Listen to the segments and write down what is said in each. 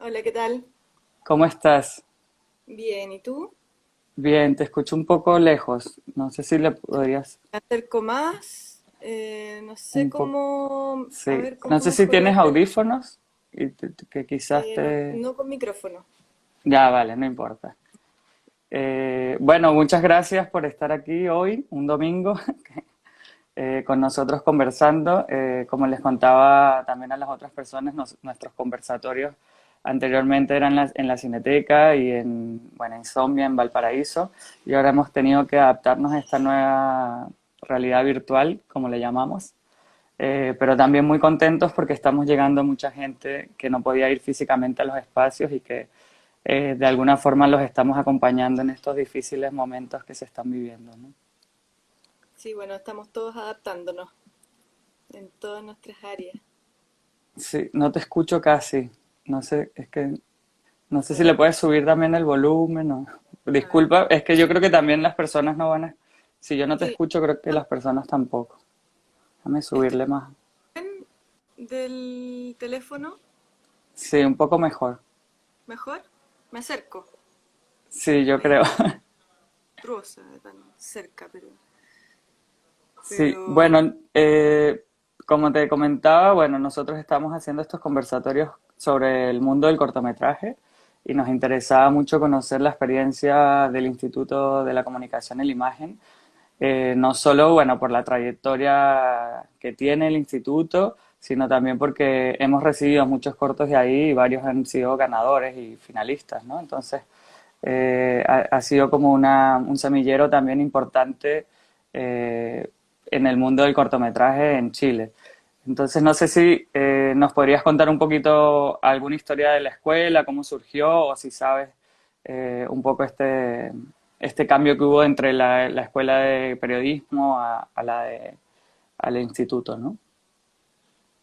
Hola, ¿qué tal? ¿Cómo estás? Bien, ¿y tú? Bien, te escucho un poco lejos. No sé si le podrías Me acerco más, no sé un poco... cómo, a Sí, ver no cómo sé si mejorar. tienes audífonos y que quizás No, te... no con micrófono. Ya, vale, no importa. Bueno, muchas gracias por estar aquí hoy, un domingo, con nosotros conversando. Como les contaba también a las otras personas, nuestros conversatorios anteriormente eran en la Cineteca y bueno, en Somia, en Valparaíso, y ahora hemos tenido que adaptarnos a esta nueva realidad virtual, como le llamamos. Pero también muy contentos porque estamos llegando a mucha gente que no podía ir físicamente a los espacios y que de alguna forma los estamos acompañando en estos difíciles momentos que se están viviendo, ¿no? Sí, bueno, estamos todos adaptándonos en todas nuestras áreas. Sí, no te escucho casi. No sé, es que no sé A si le ver, puedes subir también el volumen o... a ver. Disculpa, es que yo creo que también las personas no van a... Si yo no te Sí, escucho, creo que las personas tampoco. Déjame estoy subirle más. bien del teléfono, Sí, un poco mejor. mejor. Me acerco. Sí, yo Ahí, creo. truza, tan cerca, Sí, pero bueno, como te comentaba, bueno, nosotros estamos haciendo estos conversatorios sobre el mundo del cortometraje y nos interesaba mucho conocer la experiencia del Instituto de la Comunicación y la Imagen, no solo, bueno, por la trayectoria que tiene el instituto, sino también porque hemos recibido muchos cortos de ahí y varios han sido ganadores y finalistas, ¿no? Entonces, ha sido como un semillero también importante en el mundo del cortometraje en Chile. Entonces, no sé si nos podrías contar un poquito alguna historia de la escuela, cómo surgió, o si sabes un poco este cambio que hubo entre la escuela de periodismo al instituto, ¿no?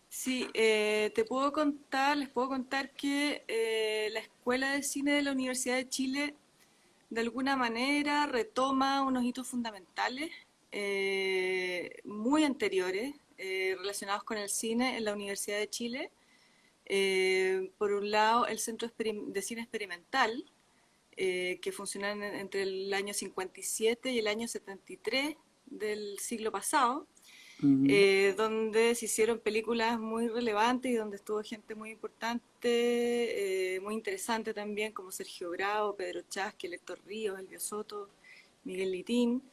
sí, les puedo contar que la Escuela de Cine de la Universidad de Chile de alguna manera retoma unos hitos fundamentales muy anteriores relacionados con el cine en la Universidad de Chile. Por un lado, el Centro de Cine Experimental, que funcionó entre el año 57 y el año 73 del siglo pasado, Ujú, donde se hicieron películas muy relevantes y donde estuvo gente muy importante, muy interesante también, como Sergio Bravo, Pedro Chasque, Héctor Ríos, Elvio Soto, Miguel Litín.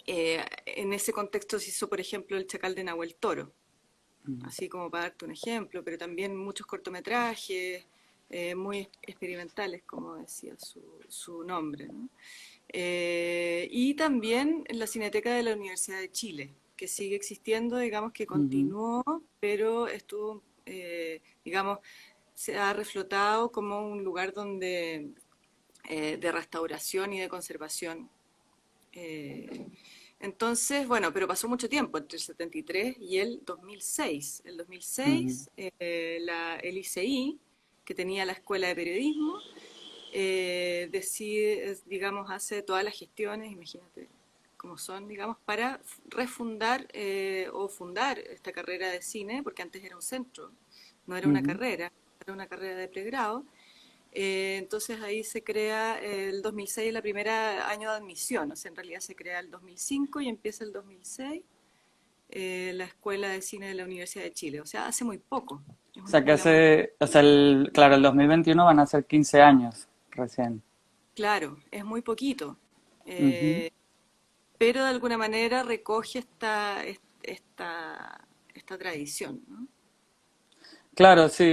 Eh, en ese contexto se hizo, por ejemplo, El Chacal de Nahuel Toro, así como para darte un ejemplo, pero también muchos cortometrajes muy experimentales, como decía su nombre, ¿no? Y también en la Cineteca de la Universidad de Chile, que sigue existiendo, digamos que ujú. continuó, pero estuvo, digamos, se ha reflotado como un lugar donde de restauración y de conservación. Eh, entonces, bueno, pero pasó mucho tiempo entre el 73 y el 2006. El Ujú. 2006, el ICI, que tenía la Escuela de Periodismo, decide, digamos, hace todas las gestiones, imagínate cómo son, digamos, para refundar o fundar esta carrera de cine, porque antes era un centro, no era una Ujú. carrera, era una carrera de pregrado. Entonces ahí se crea el 2006 la primera año de admisión, o sea, en realidad se crea el 2005 y empieza el 2006 la Escuela de Cine de la Universidad de Chile, o sea, hace muy poco, es O una sea que escuela muy... hace, o sea, claro, el 2021 van a ser 15 años recién. Claro, es muy poquito, Ujú. eh, pero de alguna manera recoge esta tradición, ¿no? Claro, sí.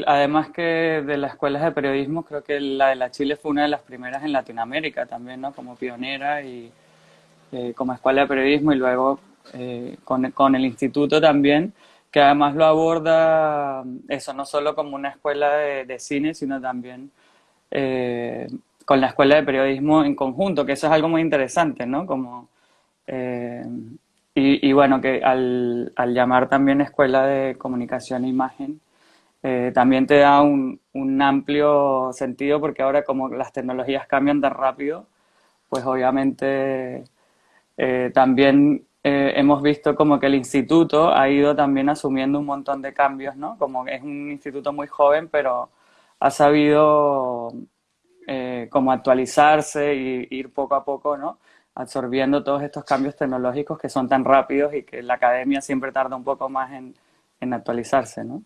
Además que de las escuelas de periodismo, creo que la de la Chile fue una de las primeras en Latinoamérica también, ¿no? Como pionera y como escuela de periodismo y luego con el instituto también, que además lo aborda eso, no solo como una escuela de cine, sino también eh, con la escuela de periodismo en conjunto, que eso es algo muy interesante, ¿no? Como, eh, y bueno, que al llamar también escuela de comunicación e imagen, también te da un amplio sentido porque ahora como las tecnologías cambian tan rápido, pues obviamente también hemos visto como que el instituto ha ido también asumiendo un montón de cambios, ¿no? Como que es un instituto muy joven, pero ha sabido como actualizarse y ir poco a poco, ¿no? Absorbiendo todos estos cambios tecnológicos que son tan rápidos y que la academia siempre tarda un poco más en actualizarse, ¿no?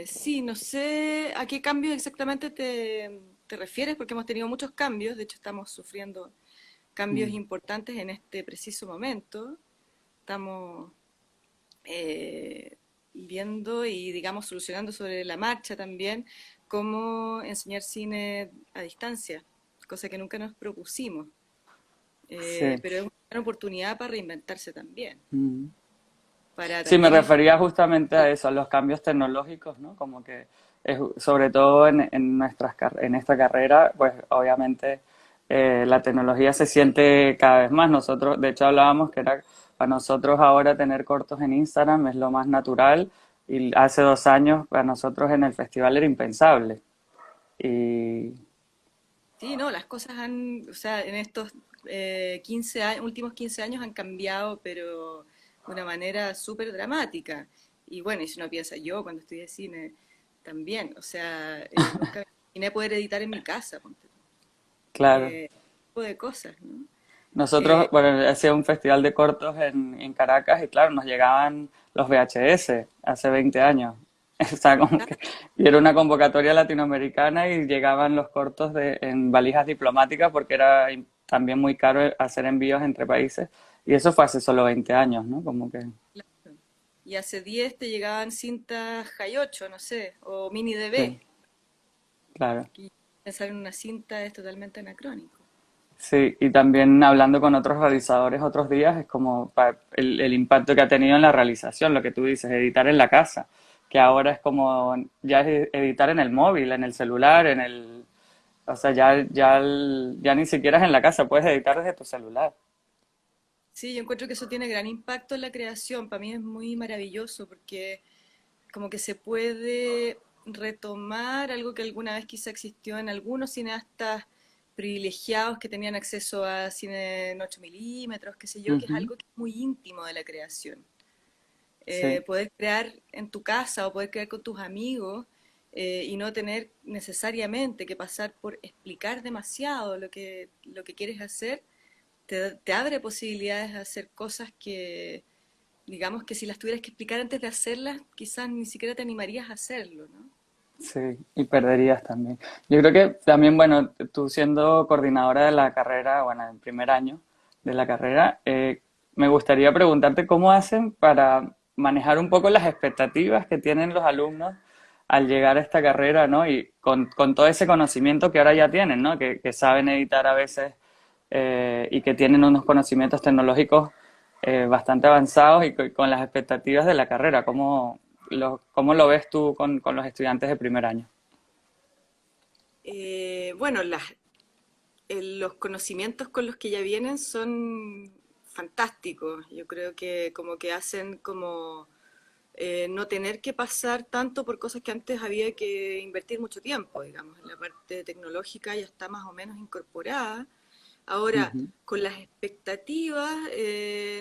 Sí, no sé a qué cambios exactamente te refieres, porque hemos tenido muchos cambios, de hecho estamos sufriendo cambios Mm. importantes en este preciso momento. Estamos viendo y, digamos, solucionando sobre la marcha también cómo enseñar cine a distancia, cosa que nunca nos propusimos. Sí. Pero es una gran oportunidad para reinventarse también, Mm. para Sí, me también refería justamente a eso, a los cambios tecnológicos, ¿no? Como que sobre todo en esta carrera, pues obviamente la tecnología se siente cada vez más. Nosotros, de hecho, hablábamos que era para nosotros ahora tener cortos en Instagram es lo más natural y hace 2 años para nosotros en el festival era impensable. Y sí, no, las cosas han, o sea, en estos 15 años, últimos 15 años han cambiado, pero de una manera súper dramática. Y bueno, y si uno piensa, yo cuando estudié cine también, o sea, nunca me imaginé poder editar en mi casa, ponte tú. claro, Tipo de cosas, ¿no? nosotros, bueno, hacía un festival de cortos en Caracas y claro, nos llegaban los VHS hace 20 años. O sea, como que, y era una convocatoria latinoamericana y llegaban los cortos en valijas diplomáticas porque era también muy caro hacer envíos entre países. Y eso fue hace solo 20 años, ¿no? Como que, Claro. Y hace 10 te llegaban cintas Hi8, no sé, o mini sí, DV. claro. Y pensar en una cinta es totalmente anacrónico. Sí, y también hablando con otros realizadores otros días, es como el impacto que ha tenido en la realización, lo que tú dices, editar en la casa, que ahora es como ya es editar en el móvil, en el celular, o sea, ya ni siquiera es en la casa, puedes editar desde tu celular. Sí, yo encuentro que eso tiene gran impacto en la creación. Para mí es muy maravilloso porque como que se puede retomar algo que alguna vez quizá existió en algunos cineastas privilegiados que tenían acceso a cine en 8 milímetros, qué sé yo, que es Ujú, algo que es muy íntimo de la creación. sí, Poder crear en tu casa o poder crear con tus amigos y no tener necesariamente que pasar por explicar demasiado lo que quieres hacer, te abre posibilidades de hacer cosas que, digamos que si las tuvieras que explicar antes de hacerlas, quizás ni siquiera te animarías a hacerlo, ¿no? sí, y perderías también. Yo creo que también, bueno, tú siendo coordinadora de la carrera, bueno, el primer año de la carrera, me gustaría preguntarte cómo hacen para manejar un poco las expectativas que tienen los alumnos al llegar a esta carrera, ¿no? Y con todo ese conocimiento que ahora ya tienen, ¿no? Que saben editar a veces y que tienen unos conocimientos tecnológicos bastante avanzados y con las expectativas de la carrera. ¿Cómo lo ves tú con los estudiantes de primer año? Bueno, los conocimientos con los que ya vienen son fantásticos. Yo creo que como que hacen como no tener que pasar tanto por cosas que antes había que invertir mucho tiempo, digamos. La parte tecnológica ya está más o menos incorporada. Ahora, Ujú, con las expectativas,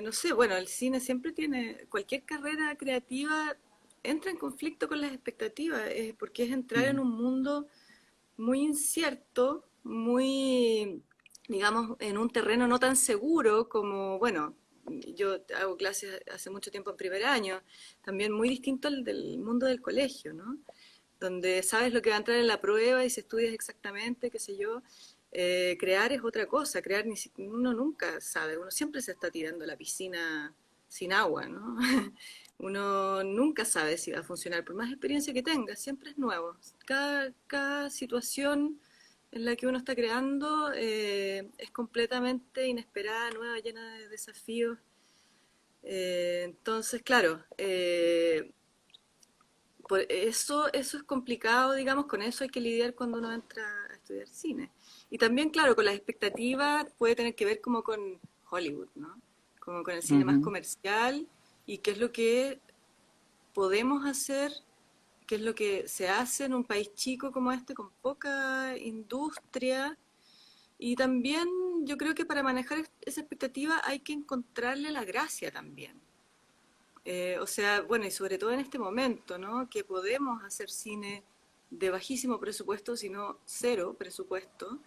no sé, bueno, el cine siempre tiene, cualquier carrera creativa entra en conflicto con las expectativas, porque es entrar en ujú. un mundo muy incierto, muy, digamos, en un terreno no tan seguro como, bueno, yo hago clases hace mucho tiempo en primer año, también muy distinto al del mundo del colegio, ¿no? Donde sabes lo que va a entrar en la prueba y si estudias exactamente, qué sé yo. Crear es otra cosa, crear uno nunca sabe, uno siempre se está tirando a la piscina sin agua, ¿no? Uno nunca sabe si va a funcionar, por más experiencia que tenga, siempre es nuevo. Cada situación en la que uno está creando es completamente inesperada, nueva, llena de desafíos. Entonces, claro, por eso es complicado, digamos, con eso hay que lidiar cuando uno entra a estudiar cine. Y también, claro, con las expectativas puede tener que ver como con Hollywood, ¿no? Como con el cine más Ujú. comercial y qué es lo que podemos hacer, qué es lo que se hace en un país chico como este, con poca industria y también yo creo que para manejar esa expectativa hay que encontrarle la gracia también. O sea, bueno, y sobre todo en este momento, ¿no? Que podemos hacer cine de bajísimo presupuesto, sino cero presupuesto,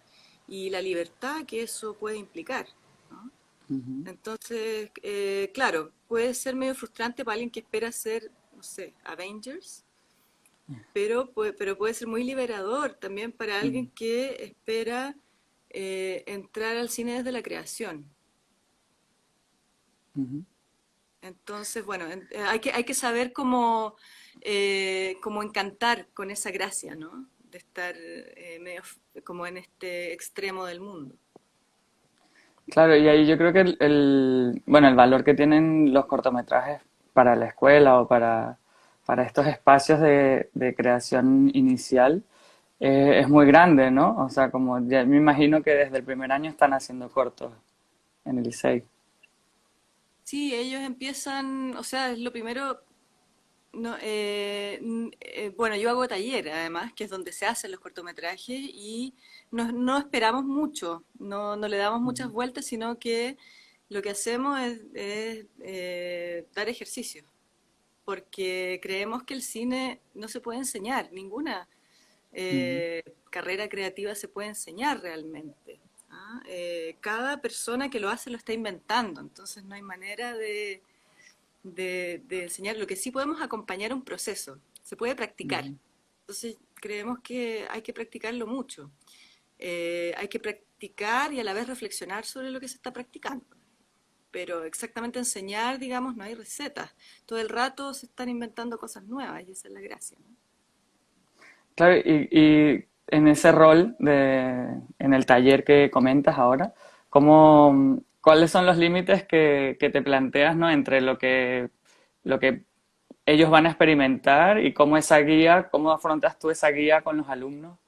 y la libertad que eso puede implicar, ¿no? Ujú. Entonces, claro, puede ser medio frustrante para alguien que espera ser, no sé, Avengers, pero puede ser muy liberador también para alguien Mm, que espera entrar al cine desde la creación. ujú. Entonces, bueno, hay que saber cómo encantar con esa gracia, ¿no? De estar medio como en este extremo del mundo. Claro, y ahí yo creo que bueno, el valor que tienen los cortometrajes para la escuela o para estos espacios de creación inicial es muy grande, ¿no? O sea, como ya me imagino que desde el primer año están haciendo cortos en el Licey. Sí, ellos empiezan, o sea, es lo primero, no, bueno, yo hago taller además, que es donde se hacen los cortometrajes y no esperamos mucho, no le damos muchas Ujú, vueltas, sino que lo que hacemos es dar ejercicios, porque creemos que el cine no se puede enseñar, ninguna ujú, carrera creativa se puede enseñar realmente. ¿Ah? Cada persona que lo hace lo está inventando, entonces no hay manera de enseñar. Lo que sí podemos acompañar un proceso, se puede practicar. ujú. Entonces creemos que hay que practicarlo mucho. Hay que practicar y a la vez reflexionar sobre lo que se está practicando. Pero exactamente enseñar, digamos, no hay recetas. Todo el rato se están inventando cosas nuevas y esa es la gracia, ¿no? Claro, y en ese rol en el taller que comentas ahora, ¿cuáles son los límites que te planteas, ¿no? Entre lo que ellos van a experimentar y cómo esa guía, cómo afrontas tú esa guía con los alumnos?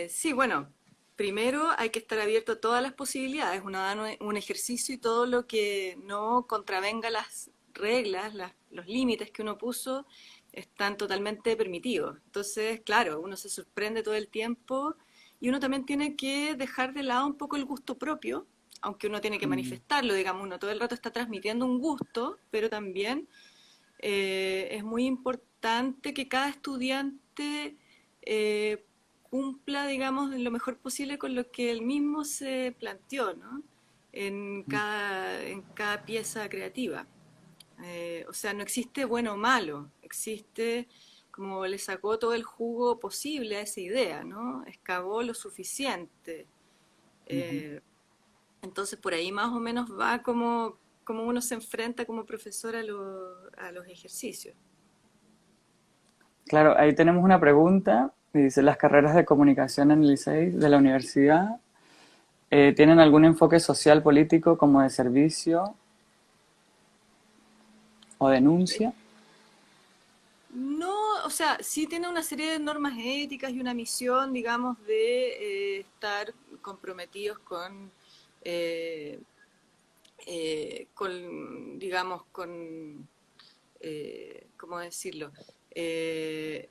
Sí, bueno, primero hay que estar abierto a todas las posibilidades. Uno da un ejercicio y todo lo que no contravenga las reglas, los límites que uno puso, están totalmente permitidos. Entonces, claro, uno se sorprende todo el tiempo y uno también tiene que dejar de lado un poco el gusto propio, aunque uno tiene que Mm, manifestarlo, digamos, uno todo el rato está transmitiendo un gusto, pero también es muy importante que cada estudiante eh, cumpla, digamos, lo mejor posible con lo que él mismo se planteó, ¿no? En cada pieza creativa. O sea, no existe bueno o malo, existe como le sacó todo el jugo posible a esa idea, ¿no? Excavó lo suficiente. ujú. Eh, entonces por ahí más o menos va como uno se enfrenta como profesor a los ejercicios. Claro, ahí tenemos una pregunta. Dice, ¿las carreras de comunicación en el Licey de la universidad tienen algún enfoque social, político, como de servicio o Eh, denuncia? No, o sea, sí tiene una serie de normas éticas y una misión, digamos, de estar comprometidos eh, digamos, ¿cómo decirlo? Eh,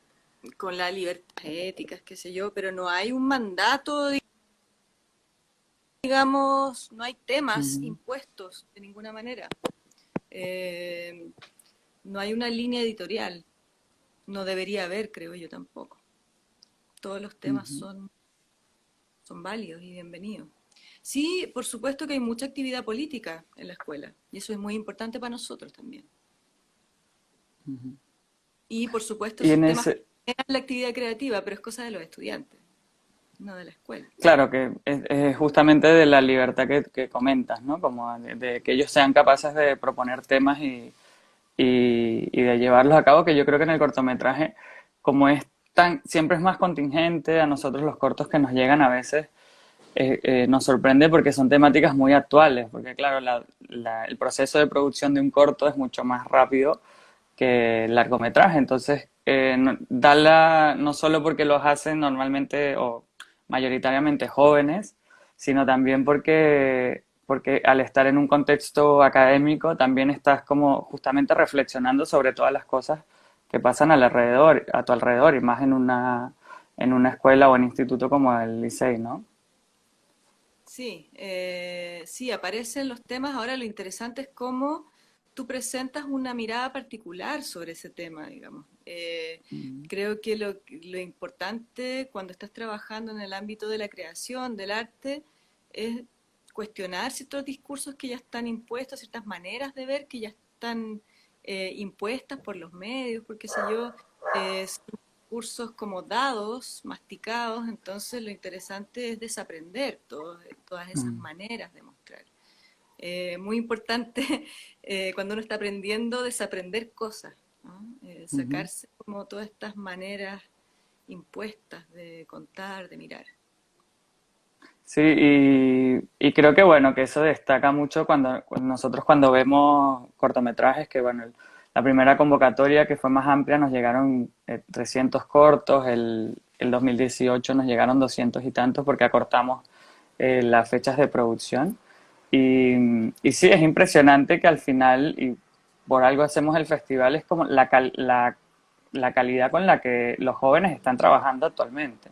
con la libertad éticas, qué sé yo, pero no hay un mandato, digamos, no hay temas Ujú, impuestos de ninguna manera. Eh, no hay una línea editorial, no debería haber, creo yo tampoco. Todos los temas ujú, son válidos y bienvenidos. Sí, por supuesto que hay mucha actividad política en la escuela y eso es muy importante para nosotros también. ujú. Y por supuesto Y esos en temas ese, generan la actividad creativa, pero es cosa de los estudiantes, no de la escuela. claro que es justamente de la libertad que comentas, ¿no? Como de que ellos sean capaces de proponer temas y de llevarlos a cabo, que yo creo que en el cortometraje, como es siempre es más contingente, a nosotros los cortos que nos llegan a veces nos sorprende porque son temáticas muy actuales, porque claro, el proceso de producción de un corto es mucho más rápido que el largometraje, entonces no solo porque los hacen normalmente o mayoritariamente jóvenes, sino también porque al estar en un contexto académico también estás como justamente reflexionando sobre todas las cosas que pasan a tu alrededor, y más en una escuela o en instituto como el Licey, ¿no? Sí, sí, aparecen los temas. Ahora lo interesante es cómo tú presentas una mirada particular sobre ese tema, digamos. Mm, Creo que lo importante cuando estás trabajando en el ámbito de la creación, del arte, es cuestionar ciertos discursos que ya están impuestos, ciertas maneras de ver que ya están impuestas por los medios, porque sé yo, son discursos como dados, masticados, entonces lo interesante es desaprender todas esas mm, maneras de mostrar. Muy importante cuando uno está aprendiendo, desaprender cosas, ¿no? ujú. Sacarse como todas estas maneras impuestas de contar, de mirar. Sí, y creo que bueno, que eso destaca mucho cuando nosotros cuando vemos cortometrajes, que bueno, la primera convocatoria que fue más amplia nos llegaron 300 cortos, el 2018 nos llegaron 200 y tantos porque acortamos las fechas de producción. Y sí, es impresionante que al final, y por algo hacemos el festival, es como la calidad con la que los jóvenes están trabajando actualmente,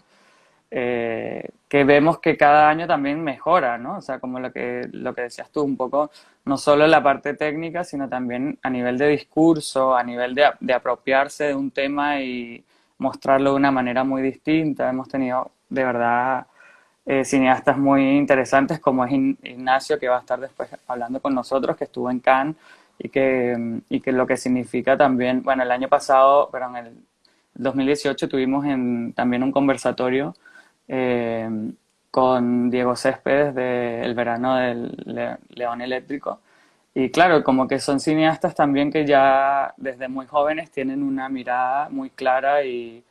que vemos que cada año también mejora, ¿no? O sea, como lo que decías tú, un poco, no solo en la parte técnica, sino también a nivel de discurso, a nivel de apropiarse de un tema y mostrarlo de una manera muy distinta. Hemos tenido, de verdad, cineastas muy interesantes, como es Ignacio, que va a estar después hablando con nosotros, que estuvo en Cannes y que lo que significa también, bueno, el año pasado, pero en el 2018 tuvimos también un conversatorio eh, con Diego Céspedes de El verano del León Eléctrico. Y claro, como que son cineastas también que ya desde muy jóvenes tienen una mirada muy clara y,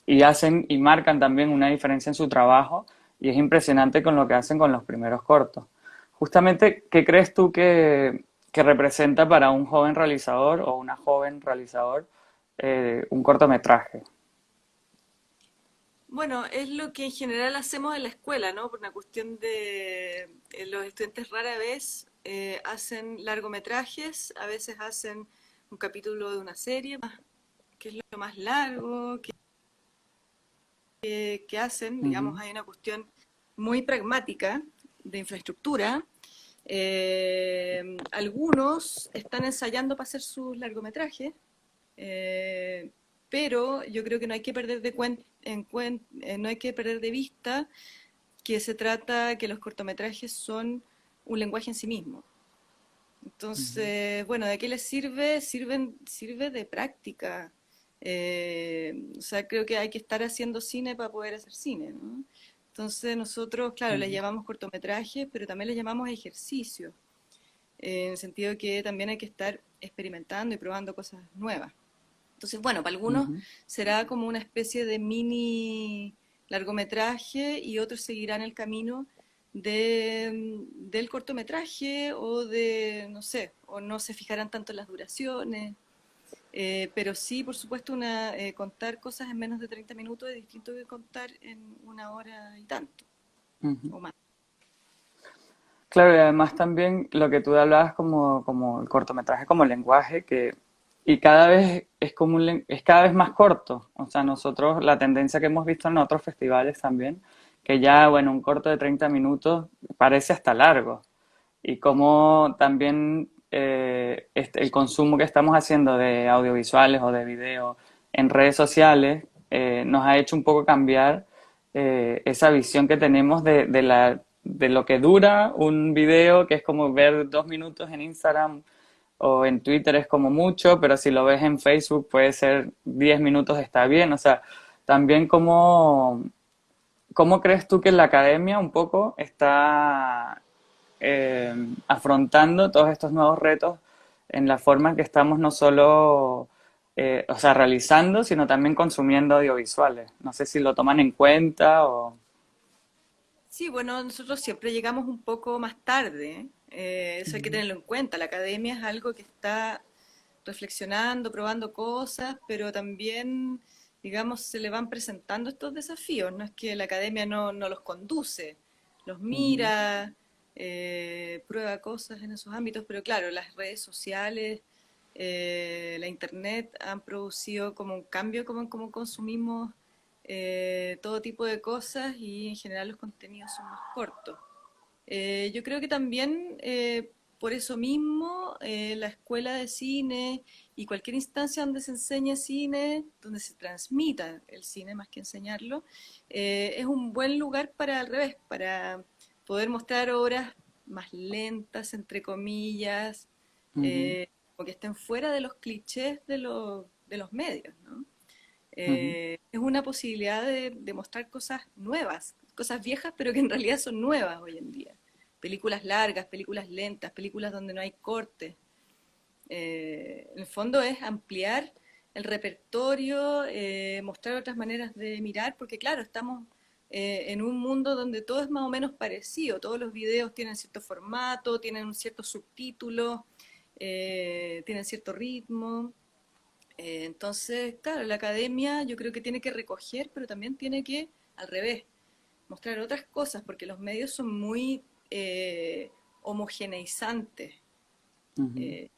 y hacen y marcan también una diferencia en su trabajo y es impresionante con lo que hacen con los primeros cortos. Justamente, ¿qué crees tú que representa para un joven realizador o una joven realizador un cortometraje? Bueno, es lo que en general hacemos en la escuela, ¿no? Por una cuestión de los estudiantes rara vez hacen largometrajes, a veces hacen un capítulo de una serie, que es lo más largo que hacen, digamos, Ujú, hay una cuestión muy pragmática de infraestructura. Algunos están ensayando para hacer sus largometrajes, eh, pero yo creo que no hay que perder no hay que perder de vista que se trata que los cortometrajes son un lenguaje en sí mismo. ujú, Entonces, bueno, ¿de qué les sirve? Sirve de práctica. O sea, creo que hay que estar haciendo cine para poder hacer cine, ¿no? Entonces nosotros, claro, les ujú, llamamos cortometrajes, pero también les llamamos ejercicios, en el sentido que también hay que estar experimentando y probando cosas nuevas. Entonces, bueno, para algunos ujú, será como una especie de mini largometraje y otros seguirán el camino del cortometraje o de, no sé, o no se fijarán tanto en las duraciones. Pero sí, por supuesto, contar cosas en menos de 30 minutos es distinto que contar en una hora y tanto ujú. o más. Claro, y además también lo que tú hablabas como el cortometraje como lenguaje, y cada vez es como es cada vez más corto. O sea, nosotros, la tendencia que hemos visto en otros festivales también, que ya, bueno, un corto de 30 minutos parece hasta largo. Y como también el consumo que estamos haciendo de audiovisuales o de video en redes sociales nos ha hecho un poco cambiar esa visión que tenemos de lo que dura un video, que es como ver 2 minutos en Instagram o en Twitter es como mucho, pero si lo ves en Facebook puede ser 10 minutos, está bien. O sea, también cómo crees tú que la academia un poco está afrontando todos estos nuevos retos en la forma en que estamos no solo, o sea, realizando, sino también consumiendo audiovisuales. No sé si lo toman en cuenta o... Sí, bueno, nosotros siempre llegamos un poco más tarde. Eso hay que Ujú, tenerlo en cuenta. La academia es algo que está reflexionando, probando cosas, pero también, digamos, se le van presentando estos desafíos. No es que la academia no los conduce, los ujú, mira, prueba cosas en esos ámbitos, pero claro, las redes sociales, la internet han producido como un cambio como en cómo consumimos todo tipo de cosas y en general los contenidos son más cortos. Yo creo que también por eso mismo la escuela de cine y cualquier instancia donde se enseñe cine, donde se transmita el cine más que enseñarlo, es un buen lugar para al revés, para poder mostrar obras más lentas, entre comillas, Ujú, o que estén fuera de los clichés de los medios, ¿no? ujú, Es una posibilidad de mostrar cosas nuevas, cosas viejas, pero que en realidad son nuevas hoy en día. Películas largas, películas lentas, películas donde no hay cortes. En el fondo es ampliar el repertorio, mostrar otras maneras de mirar, porque claro, estamos en un mundo donde todo es más o menos parecido, todos los videos tienen cierto formato, tienen un cierto subtítulo, tienen cierto ritmo. Entonces, claro, la academia yo creo que tiene que recoger, pero también tiene que, al revés, mostrar otras cosas, porque los medios son muy homogeneizantes. ujú, Eh,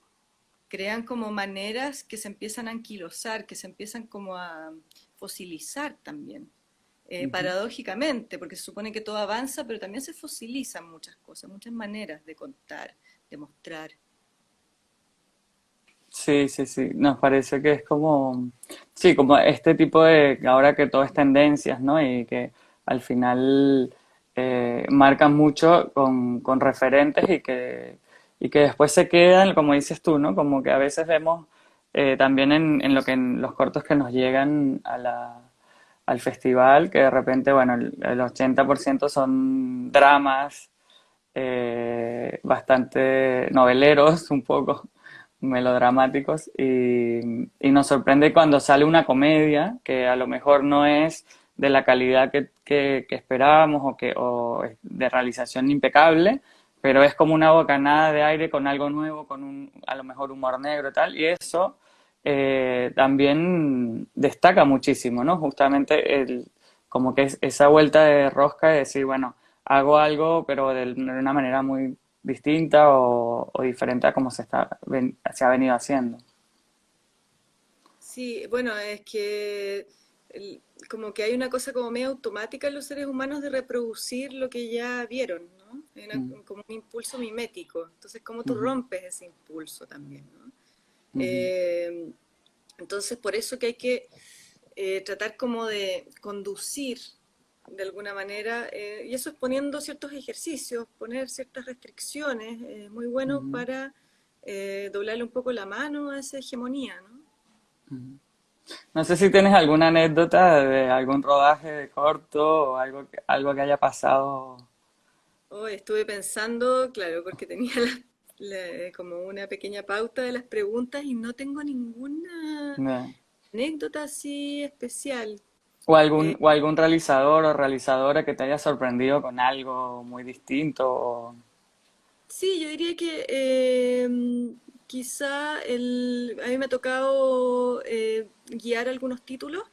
Crean como maneras que se empiezan a anquilosar, que se empiezan como a fosilizar también. ujú. Paradójicamente, porque se supone que todo avanza, pero también se fosilizan muchas cosas, muchas maneras de contar, de mostrar. Sí, sí, sí. Nos parece que es como, sí, como este tipo de, ahora que todo es tendencias, ¿no? Y que al final marcan mucho con referentes y que después se quedan, como dices tú, ¿no? Como que a veces vemos también en lo que en los cortos que nos llegan al festival, que de repente, bueno, el 80% son dramas bastante noveleros, un poco melodramáticos, y nos sorprende cuando sale una comedia que a lo mejor no es de la calidad que esperábamos o es de realización impecable, pero es como una bocanada de aire con algo nuevo, con un, a lo mejor humor negro y tal, y eso también destaca muchísimo, ¿no? Justamente como que es esa vuelta de rosca de decir, bueno, hago algo, pero de una manera muy distinta o diferente a como se ha venido haciendo. Sí, bueno, es que como que hay una cosa como medio automática en los seres humanos de reproducir lo que ya vieron, ¿no? Hay Mm, como un impulso mimético. Entonces, ¿cómo tú ujú, rompes ese impulso también, ¿no? ujú, Eh, entonces, por eso que hay que tratar como de conducir de alguna manera, y eso es poniendo ciertos ejercicios, poner ciertas restricciones, muy bueno ujú, para doblarle un poco la mano a esa hegemonía, ¿no? ujú. No sé si tienes alguna anécdota de algún rodaje de corto o algo que haya pasado. Oh, estuve pensando, claro, porque tenía como una pequeña pauta de las preguntas y no tengo ninguna ¿No? anécdota así especial. O algún realizador o realizadora que te haya sorprendido con algo muy distinto. Sí, yo diría que quizá a mí me ha tocado guiar algunos títulos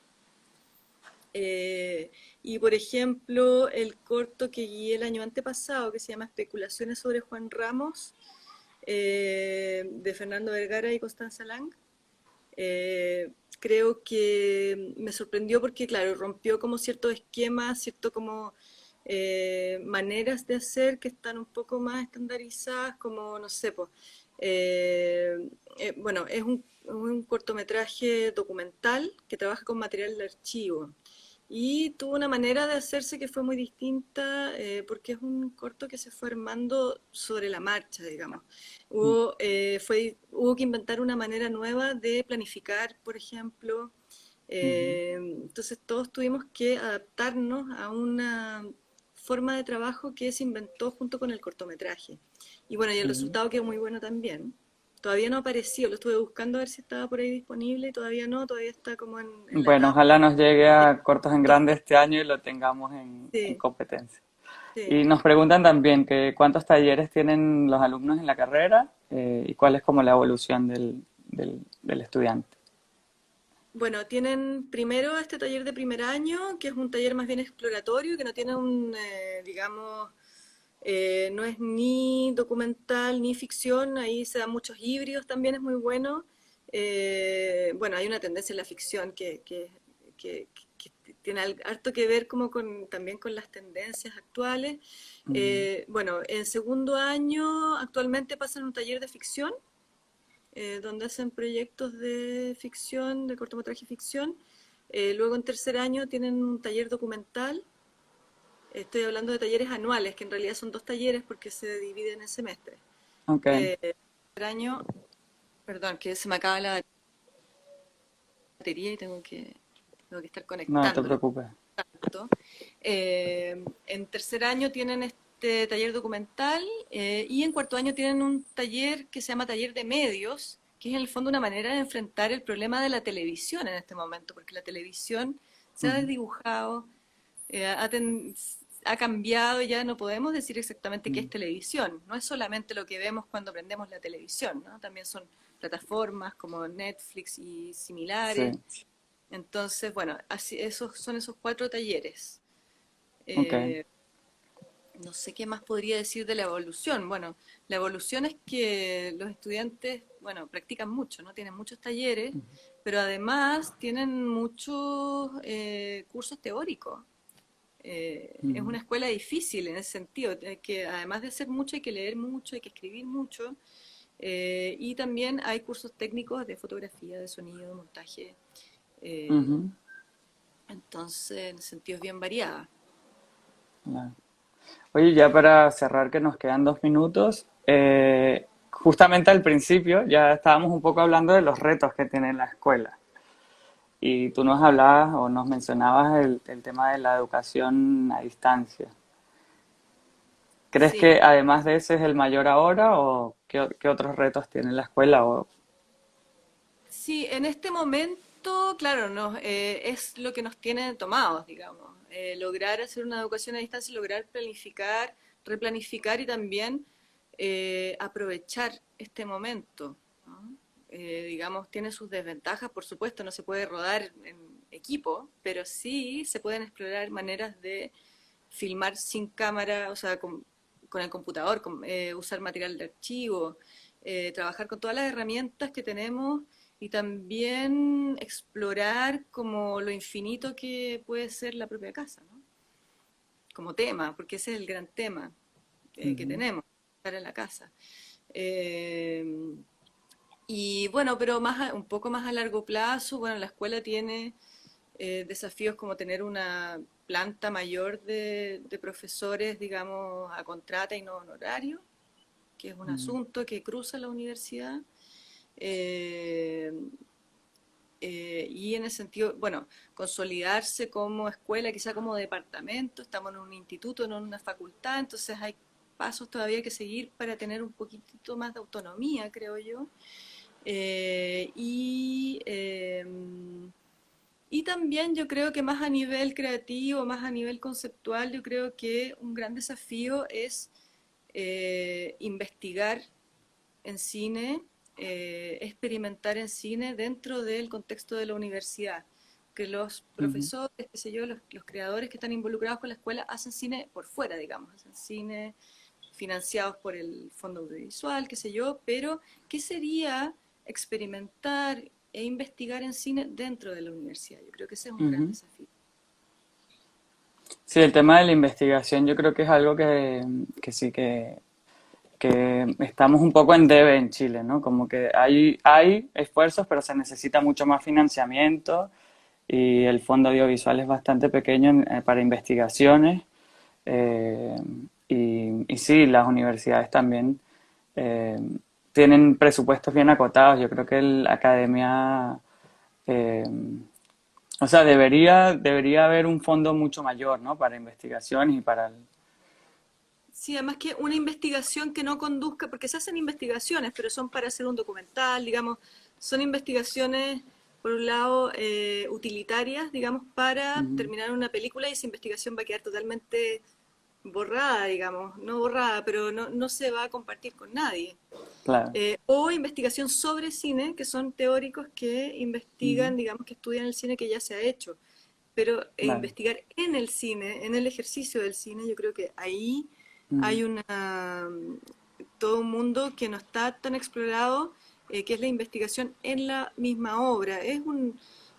eh, y por ejemplo el corto que guié el año antepasado que se llama Especulaciones sobre Juan Ramos de Fernando Vergara y Constanza Lang. Eh, Creo que me sorprendió porque, claro, rompió como ciertos esquemas, cierto como maneras de hacer que están un poco más estandarizadas, como, no sé, pues, bueno, es un cortometraje documental que trabaja con material de archivo. Y tuvo una manera de hacerse que fue muy distinta, porque es un corto que se fue armando sobre la marcha, digamos. Hubo que inventar una manera nueva de planificar, por ejemplo. Ujú, Entonces todos tuvimos que adaptarnos a una forma de trabajo que se inventó junto con el cortometraje. Y bueno, y el ujú. resultado quedó muy bueno también. Todavía no apareció, lo estuve buscando a ver si estaba por ahí disponible, y todavía no, todavía está como en la Bueno, etapa. ojalá nos llegue a cortos en grande este año y lo tengamos en Sí, competencia. sí. Y nos preguntan también que cuántos talleres tienen los alumnos en la carrera y cuál es como la evolución del estudiante. Bueno, tienen primero este taller de primer año, que es un taller más bien exploratorio, que no tiene digamos, no es ni documental ni ficción, ahí se dan muchos híbridos, también es muy bueno. Bueno, hay una tendencia en la ficción que tiene harto que ver como también con las tendencias actuales. Mm, Bueno, en segundo año actualmente pasan un taller de ficción, donde hacen proyectos de ficción, de cortometraje y ficción. Luego en tercer año tienen un taller documental. Estoy hablando de talleres anuales, que en realidad son 2 talleres porque se dividen en semestres. ok, Tercer año, perdón, que se me acaba la batería y tengo que estar no te conectándolo. preocupes. En tercer año tienen este taller documental, y en cuarto año tienen un taller que se llama taller de medios, que es en el fondo una manera de enfrentar el problema de la televisión en este momento, porque la televisión se ha Ujú, desdibujado, ha cambiado y ya no podemos decir exactamente qué es mm, televisión. No es solamente lo que vemos cuando prendemos la televisión, ¿no? También son plataformas como Netflix y similares. sí, Entonces, bueno, así, esos son esos 4 talleres. ok. Eh, no sé qué más podría decir de la evolución. Bueno, la evolución es que los estudiantes, bueno, practican mucho, ¿no? Tienen muchos talleres, pero además tienen muchos cursos teóricos. Es Ujú, una escuela difícil en ese sentido, que además de hacer mucho hay que leer mucho, hay que escribir mucho, y también hay cursos técnicos de fotografía, de sonido, de montaje. eh, ujú, entonces, en ese sentido es bien variada. claro. Oye, ya para cerrar, que nos quedan 2 minutos, justamente al principio ya estábamos un poco hablando de los retos que tiene la escuela. Y tú nos hablabas o nos mencionabas el tema de la educación a distancia. ¿Crees Sí, que además de ese es el mayor ahora o qué otros retos tiene la escuela? O, sí, en este momento, claro, es lo que nos tiene tomados, digamos. Lograr hacer una educación a distancia, lograr planificar, replanificar y también aprovechar este momento, ¿no? Digamos, tiene sus desventajas, por supuesto, no se puede rodar en equipo, pero sí se pueden explorar maneras de filmar sin cámara, o sea, con el computador, usar material de archivo, trabajar con todas las herramientas que tenemos y también explorar como lo infinito que puede ser la propia casa, ¿no? Como tema, porque ese es el gran tema que ujú, tenemos, estar en la casa. Eh, y bueno, pero un poco más a largo plazo, bueno, la escuela tiene desafíos como tener una planta mayor de profesores, digamos, a contrata y no honorario, que es un ujú, asunto que cruza la universidad. Eh, y en ese sentido, bueno, consolidarse como escuela, quizá como departamento, estamos en un instituto, no en una facultad, entonces hay pasos todavía que seguir para tener un poquitito más de autonomía, creo yo. Eh, y, eh, y también yo creo que más a nivel creativo, más a nivel conceptual, yo creo que un gran desafío es investigar en cine, experimentar en cine dentro del contexto de la universidad. Que los ujú, profesores, qué sé yo, los creadores que están involucrados con la escuela hacen cine por fuera, digamos, hacen cine financiados por el fondo audiovisual, qué sé yo, pero ¿qué sería experimentar e investigar en cine dentro de la universidad? Yo creo que ese es un gran ujú. desafío. Sí, el tema de la investigación yo creo que es algo que sí que estamos un poco en debe en Chile, ¿no? Como que hay esfuerzos, pero se necesita mucho más financiamiento y el fondo audiovisual es bastante pequeño para investigaciones. eh, y sí, las universidades también eh, tienen presupuestos bien acotados. Yo creo que la academia, eh, o sea, debería haber un fondo mucho mayor, ¿no? Para investigaciones y para el... Sí, además que una investigación que no conduzca, porque se hacen investigaciones, pero son para hacer un documental, digamos, son investigaciones, por un lado, utilitarias, digamos, para Ujú, terminar una película y esa investigación va a quedar totalmente borrada, digamos, no borrada, pero no se va a compartir con nadie. claro, O investigación sobre cine, que son teóricos que ujú, investigan, digamos, que estudian el cine que ya se ha hecho. Pero claro, investigar en el cine, en el ejercicio del cine, yo creo que ahí ujú, hay todo un mundo que no está tan explorado, que es la investigación en la misma obra.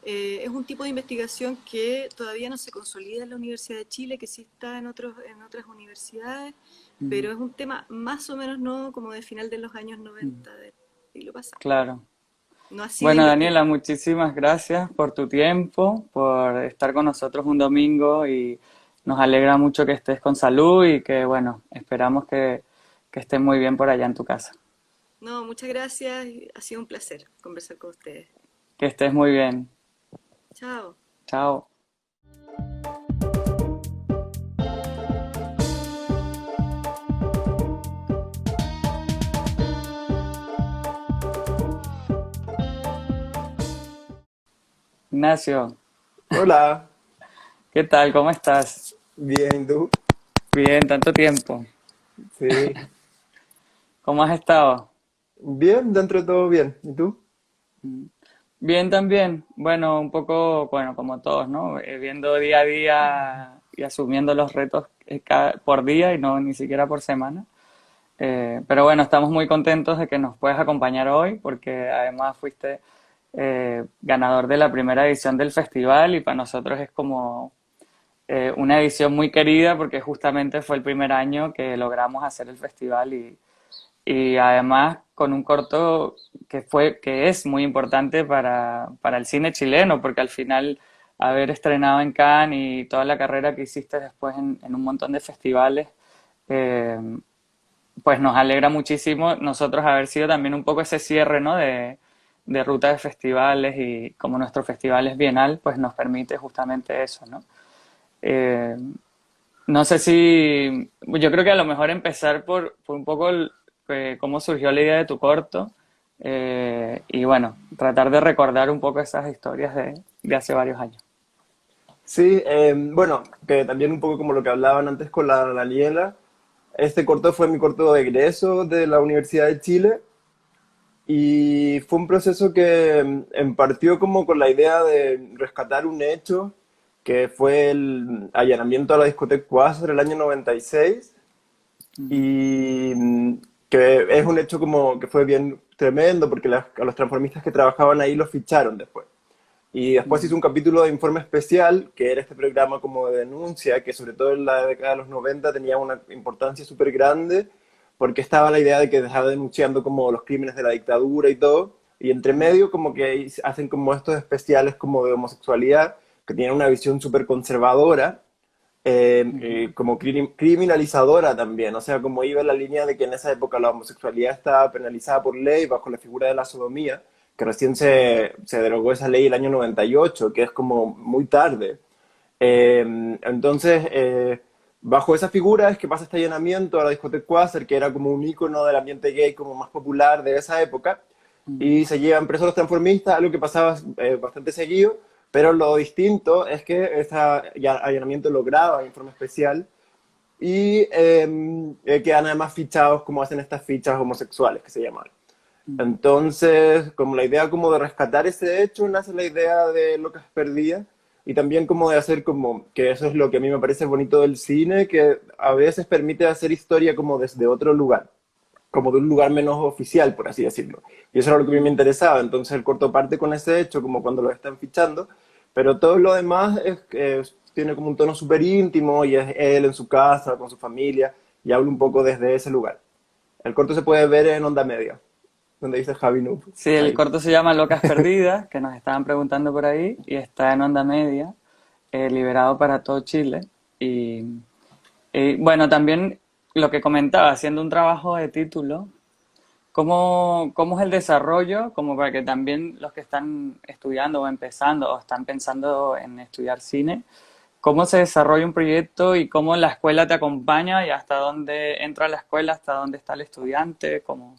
Es un tipo de investigación que todavía no se consolida en la Universidad de Chile, que sí está en otras universidades, Mm, pero es un tema más o menos nuevo, como de final de los años mm, 90 del siglo pasado. claro. No así de Bueno, investigación. Daniela, muchísimas gracias por tu tiempo, por estar con nosotros un domingo y nos alegra mucho que estés con salud y que, bueno, esperamos que estés muy bien por allá en tu casa. No, muchas gracias. Ha sido un placer conversar con ustedes. Que estés muy bien. Chao. Chao. Ignacio, Hola, ¿qué tal? ¿Cómo estás? bien, ¿y tú? Bien, tanto tiempo. Sí, ¿Cómo has estado? bien, dentro de todo bien. ¿Y tú? Bien también. Bueno, un poco, bueno, como todos, ¿no? Viendo día a día y asumiendo los retos por día y no ni siquiera por semana. Pero bueno, estamos muy contentos de que nos puedas acompañar hoy porque además fuiste ganador de la primera edición del festival y para nosotros es como una edición muy querida porque justamente fue el primer año que logramos hacer el festival y además con un corto que es muy importante para el cine chileno, porque al final haber estrenado en Cannes y toda la carrera que hiciste después en un montón de festivales, eh, pues nos alegra muchísimo nosotros haber sido también un poco ese cierre, ¿no? de ruta de festivales y como nuestro festival es bienal, pues nos permite justamente eso, ¿no? Eh, no sé si, yo creo que a lo mejor empezar por un poco cómo surgió la idea de tu corto y bueno, tratar de recordar un poco esas historias de hace varios años. Sí, bueno, que también un poco como lo que hablaban antes con la Daniela, este corto fue mi corto de egreso de la Universidad de Chile y fue un proceso que partió como con la idea de rescatar un hecho que fue el allanamiento a la discoteca Quasar el año 96 y que es un hecho como que fue bien tremendo porque a los transformistas que trabajaban ahí los ficharon después. Y después hizo un capítulo de Informe Especial, que era este programa como de denuncia, que sobre todo en la década de los 90 tenía una importancia súper grande, porque estaba la idea de que estaba denunciando como los crímenes de la dictadura y todo, y entre medio como que hacen como estos especiales como de homosexualidad, que tienen una visión súper conservadora, como criminalizadora también, o sea, como iba en la línea de que en esa época la homosexualidad estaba penalizada por ley bajo la figura de la sodomía, que recién se derogó esa ley el año 98, que es como muy tarde. Entonces, bajo esa figura es que pasa este allanamiento a la discoteca Quasar, que era como un ícono del ambiente gay como más popular de esa época, y se llevan presos los transformistas, algo que pasaba bastante seguido, pero lo distinto es que ese allanamiento lo graba Informe Especial y quedan además fichados como hacen estas fichas homosexuales que se llaman. Entonces, como la idea como de rescatar ese hecho, nace la idea de Locas Perdidas y también como de hacer como, que eso es lo que a mí me parece bonito del cine, que a veces permite hacer historia como desde otro lugar, como de un lugar menos oficial, por así decirlo. Y eso era lo que a mí me interesaba. Entonces el corto parte con ese hecho, como cuando lo están fichando, pero todo lo demás tiene como un tono súper íntimo y es él en su casa, con su familia, y habla un poco desde ese lugar. El corto se puede ver en Onda Media, donde dice Javi Noob. Sí, el Ahí. corto se llama Locas Perdidas, que nos estaban preguntando por ahí, y está en Onda Media, liberado para todo Chile. Y, y, bueno, también lo que comentaba, haciendo un trabajo de título, ¿cómo es el desarrollo? Como para que también los que están estudiando o empezando o están pensando en estudiar cine, ¿cómo se desarrolla un proyecto y cómo la escuela te acompaña y hasta dónde entra la escuela, hasta dónde está el estudiante? ¿Cómo?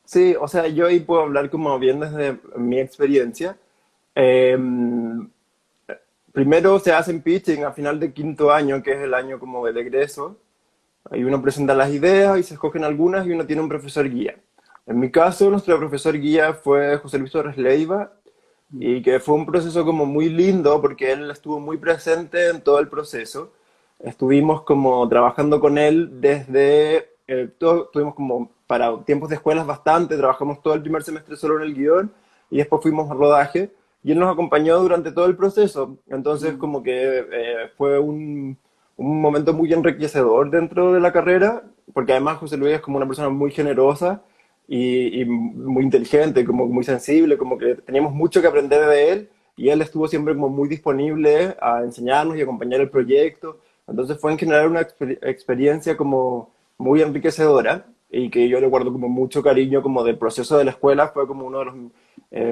Sí, o sea, yo ahí puedo hablar como bien desde mi experiencia. Primero se hacen pitching a final de quinto año, que es el año como de egreso. Ahí uno presenta las ideas y se escogen algunas y uno tiene un profesor guía. En mi caso, nuestro profesor guía fue José Luis Torres Leiva y que fue un proceso como muy lindo porque él estuvo muy presente en todo el proceso. Estuvimos como trabajando con él desde, tuvimos como para tiempos de escuelas bastante, trabajamos todo el primer semestre solo en el guión y después fuimos a rodaje. y él nos acompañó durante todo el proceso. Entonces como que fue un momento muy enriquecedor dentro de la carrera, porque además José Luis es como una persona muy generosa y muy inteligente, como muy sensible, como que teníamos mucho que aprender de él, y él estuvo siempre como muy disponible a enseñarnos y acompañar el proyecto. Entonces fue en general una experiencia como muy enriquecedora y que yo le guardo como mucho cariño como del proceso de la escuela. Fue como uno de los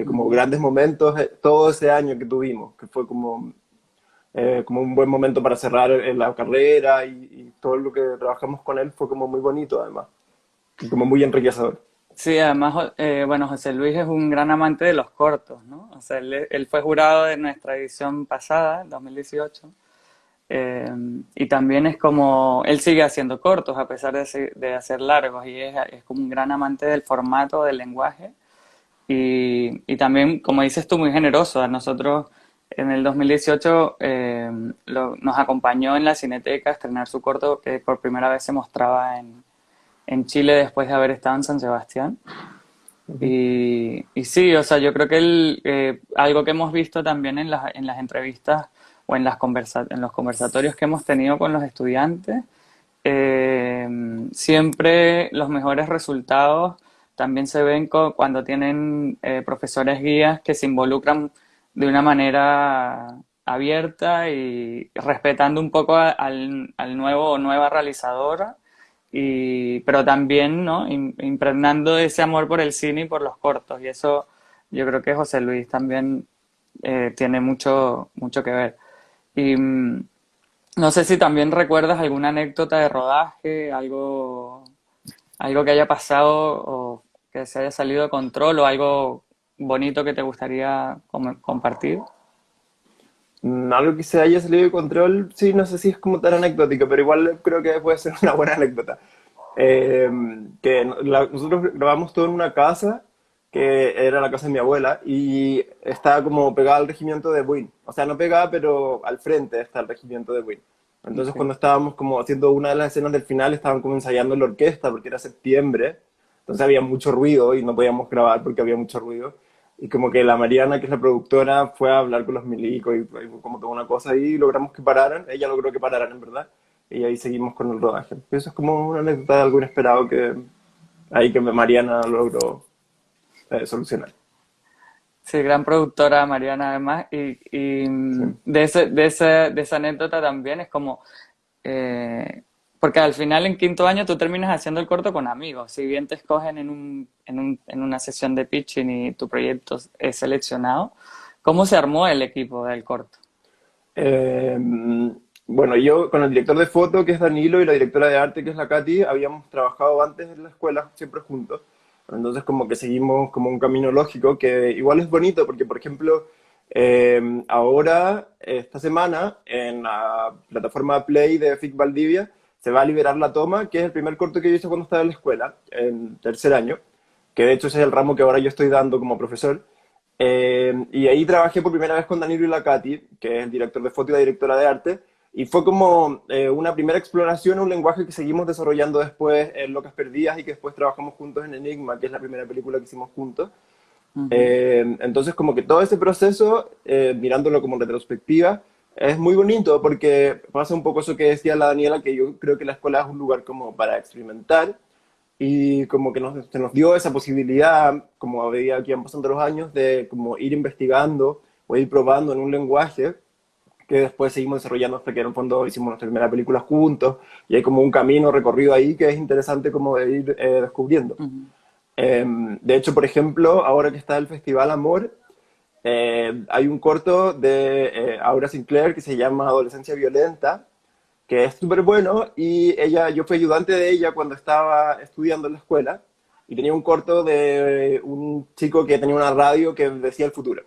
como grandes momentos todo ese año que tuvimos, que fue como un buen momento para cerrar la carrera, y todo lo que trabajamos con él fue como muy bonito además, y como muy enriquecedor. Sí, además, bueno, José Luis es un gran amante de los cortos, ¿no? O sea, él fue jurado de nuestra edición pasada, 2018, y también es como, él sigue haciendo cortos a pesar de hacer largos, y es como un gran amante del formato, del lenguaje, y también, como dices tú, muy generoso. A nosotros en el 2018 nos acompañó en la Cineteca a estrenar su corto que por primera vez se mostraba en Chile después de haber estado en San Sebastián. Y sí, o sea, yo creo que algo que hemos visto también en las entrevistas o en los conversatorios que hemos tenido con los estudiantes, siempre los mejores resultados también se ven cuando tienen profesores guías que se involucran de una manera abierta y respetando un poco al nuevo o nueva realizadora, pero también, ¿no? Impregnando ese amor por el cine y por los cortos. Y eso yo creo que José Luis también tiene mucho, mucho que ver. Y no sé si también recuerdas alguna anécdota de rodaje, algo que haya pasado o que se haya salido de control, o algo bonito que te gustaría compartir. Algo que se haya salido de control, sí, no sé si es como tan anecdótico, pero igual creo que puede ser una buena anécdota. Eh, Nosotros grabamos todo en una casa que era la casa de mi abuela, y estaba como pegada al regimiento de Buin. O sea, no pegada, pero al frente está el regimiento de Buin. Entonces, Okay. cuando estábamos como haciendo una de las escenas del final, estaban como ensayando la orquesta porque era septiembre. Entonces había mucho ruido y no podíamos grabar porque había mucho ruido. Y como que la Mariana, que es la productora, fue a hablar con los milicos y como toda una cosa ahí, y logramos que pararan. Ella logró que pararan, en verdad. Y ahí seguimos con el rodaje. Eso es como una anécdota de algo inesperado que ahí que Mariana logró solucionar. Sí, gran productora Mariana además, y Sí. de esa anécdota también es como, porque al final en quinto año tú terminas haciendo el corto con amigos, si bien te escogen en una sesión de pitching y tu proyecto es seleccionado, ¿cómo se armó el equipo del corto? Eh, bueno, yo con el director de foto, que es Danilo, y la directora de arte, que es la Katy, habíamos trabajado antes en la escuela siempre juntos. Entonces como que seguimos como un camino lógico, que igual es bonito, porque por ejemplo, ahora, esta semana, en la plataforma Play de FIC Valdivia, se va a liberar La Toma, que es el primer corto que yo hice cuando estaba en la escuela, en tercer año, que de hecho ese es el ramo que ahora yo estoy dando como profesor. Y ahí trabajé por primera vez con Danilo y la Katy, que es el director de foto y la directora de arte, y fue como una primera exploración, un lenguaje que seguimos desarrollando después en Locas Perdidas, y que después trabajamos juntos en Enigma, que es la primera película que hicimos juntos. Ujú. Entonces como que todo ese proceso, mirándolo como en retrospectiva, es muy bonito, porque pasa un poco eso que decía la Daniela, que yo creo que la escuela es un lugar como para experimentar, y como que se nos dio esa posibilidad, como a medida que iban pasando los años, de como ir investigando o ir probando en un lenguaje que después seguimos desarrollando hasta que en el fondo hicimos nuestra primera película juntos, y hay como un camino recorrido ahí que es interesante como de ir descubriendo. Ujú. De hecho, por ejemplo, ahora que está el Festival Amor, hay un corto de Aura Sinclair que se llama Adolescencia Violenta, que es súper bueno, y yo fui ayudante de ella cuando estaba estudiando en la escuela, y tenía un corto de un chico que tenía una radio que decía el futuro.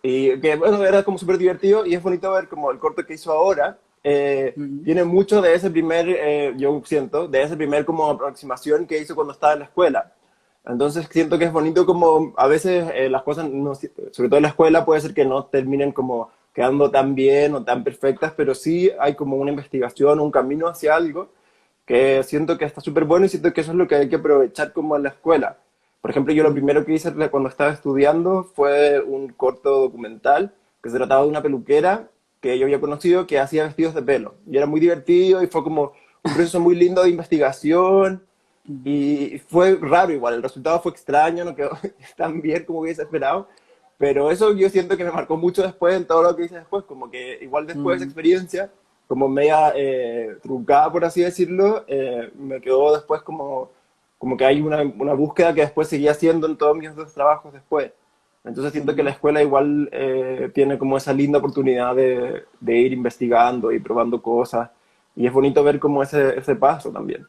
Y que, bueno, era como súper divertido, y es bonito ver como el corto que hizo ahora Ujú. tiene mucho de ese primer, yo siento, de ese primer como aproximación que hizo cuando estaba en la escuela. Entonces siento que es bonito como a veces las cosas, sobre todo en la escuela, puede ser que no terminen como quedando tan bien o tan perfectas, pero sí hay como una investigación, un camino hacia algo que siento que está súper bueno, y siento que eso es lo que hay que aprovechar como en la escuela. Por ejemplo, yo lo primero que hice cuando estaba estudiando fue un corto documental que se trataba de una peluquera que yo había conocido que hacía vestidos de pelo. Y era muy divertido y fue como un proceso muy lindo de investigación y fue raro igual, el resultado fue extraño, no quedó tan bien como hubiese esperado, pero eso yo siento que me marcó mucho después en todo lo que hice después, como que igual después de esa Mm, experiencia, como media truncada por así decirlo, me quedó después como que hay una búsqueda que después seguía haciendo en todos mis otros trabajos después. Entonces siento que la mm. escuela igual tiene como esa linda oportunidad de ir investigando y probando cosas, y es bonito ver como ese paso también.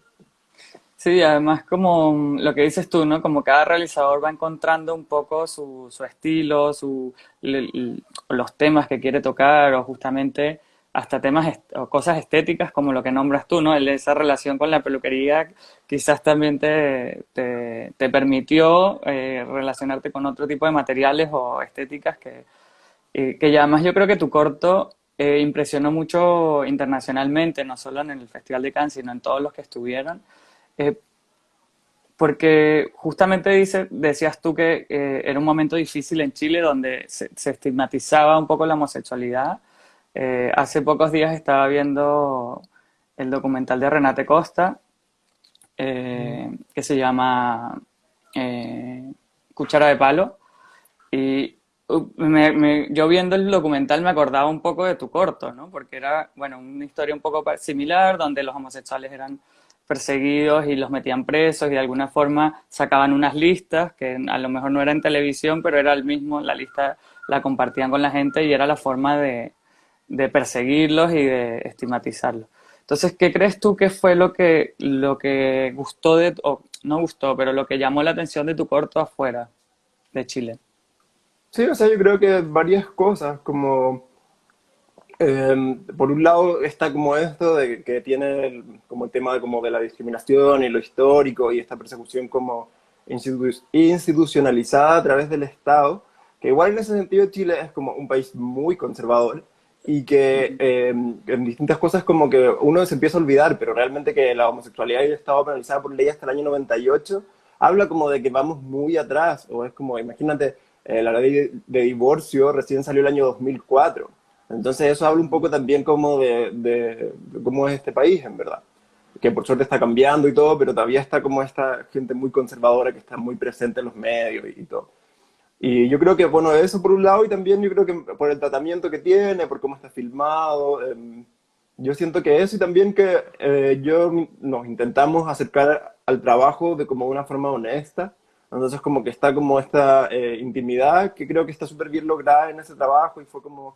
Sí, además como lo que dices tú, ¿no? Como cada realizador va encontrando un poco su estilo, los temas que quiere tocar o justamente hasta temas o cosas estéticas como lo que nombras tú, ¿no? Esa relación con la peluquería quizás también te permitió relacionarte con otro tipo de materiales o estéticas que ya además yo creo que tu corto impresionó mucho internacionalmente, no solo en el Festival de Cannes, sino en todos los que estuvieron. Eh, Porque justamente decías tú que era un momento difícil en Chile donde se estigmatizaba un poco la homosexualidad. Hace pocos días estaba viendo el documental de Renate Costa, que se llama Cuchara de Palo. Y yo viendo el documental me acordaba un poco de tu corto, ¿no? Porque era, bueno, una historia un poco similar, donde los homosexuales eran perseguidos y los metían presos y de alguna forma sacaban unas listas que a lo mejor no era en televisión, pero era el mismo, la lista la compartían con la gente y era la forma de perseguirlos y de estigmatizarlos. Entonces, ¿qué crees tú que fue lo que gustó o no gustó, pero lo que llamó la atención de tu corto afuera de Chile? Sí, o sea, yo creo que varias cosas, como por un lado está como esto de que tiene como el tema de, como de la discriminación y lo histórico y esta persecución como institucionalizada a través del Estado, que igual en ese sentido Chile es como un país muy conservador y que en distintas cosas como que uno se empieza a olvidar, pero realmente que la homosexualidad haya estado penalizada por ley hasta el año 98, habla como de que vamos muy atrás, o es como, imagínate, la ley de divorcio recién salió el año 2004. Entonces eso habla un poco también como de cómo es este país, en verdad. Que por suerte está cambiando y todo, pero todavía está como esta gente muy conservadora que está muy presente en los medios y todo. Y yo creo que, bueno, eso por un lado, y también yo creo que por el tratamiento que tiene, por cómo está filmado, yo siento que eso y también que nos intentamos acercar al trabajo de como una forma honesta. Entonces como que está como esta intimidad que creo que está súper bien lograda en ese trabajo y fue como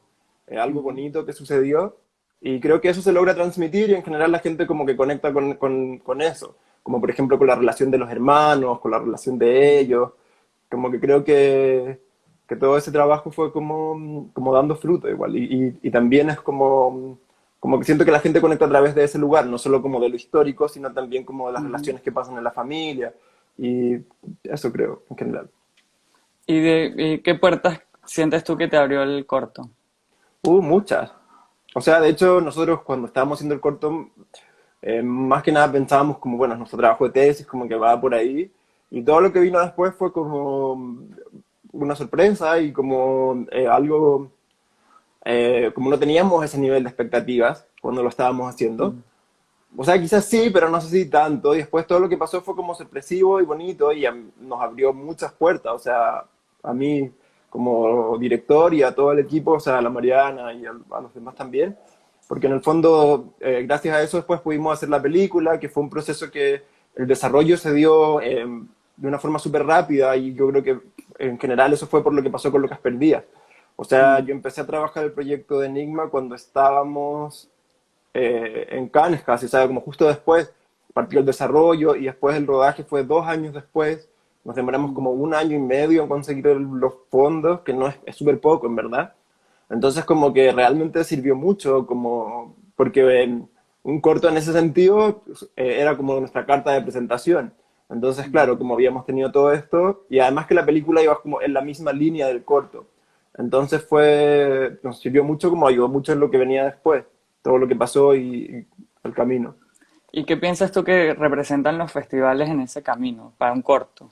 algo Ujú, bonito que sucedió. Y creo que eso se logra transmitir y en general la gente como que conecta con eso. Como por ejemplo con la relación de los hermanos, con la relación de ujú. ellos. Como que creo que todo ese trabajo fue como dando fruto igual. Y también es como que siento que la gente conecta a través de ese lugar, no solo como de lo histórico, sino también como de las Ujú. relaciones que pasan en la familia. Y eso creo, en general. ¿Y qué puertas sientes tú que te abrió el corto? Muchas. O sea, de hecho, nosotros cuando estábamos haciendo el corto, más que nada pensábamos como, bueno, nuestro trabajo de tesis como que va por ahí. Y todo lo que vino después fue como una sorpresa y como algo, como no teníamos ese nivel de expectativas cuando lo estábamos haciendo. Mm, O sea, quizás sí, pero no sé si tanto. Y después todo lo que pasó fue como sorpresivo y bonito y nos abrió muchas puertas. O sea, a mí como director y a todo el equipo, o sea, a la Mariana y a los demás también. Porque en el fondo, gracias a eso después pudimos hacer la película, que fue un proceso que el desarrollo se dio de una forma súper rápida y yo creo que en general eso fue por lo que pasó con Lucas Perdía. O sea, mm, yo empecé a trabajar el proyecto de Enigma cuando estábamos en Cannes casi, o sea, como justo después partió el desarrollo y después el rodaje fue 2 años después. Nos demoramos mm, como 1 año y medio en conseguir los fondos, que no es súper poco, en verdad. Entonces, como que realmente sirvió mucho, como porque un corto en ese sentido era como nuestra carta de presentación. Entonces, claro, mm. como habíamos tenido todo esto, y además que la película iba como en la misma línea del corto. Entonces nos sirvió mucho, como ayudó mucho en lo que venía después, todo lo que pasó y el camino. ¿Y qué piensas tú que representan los festivales en ese camino para un corto?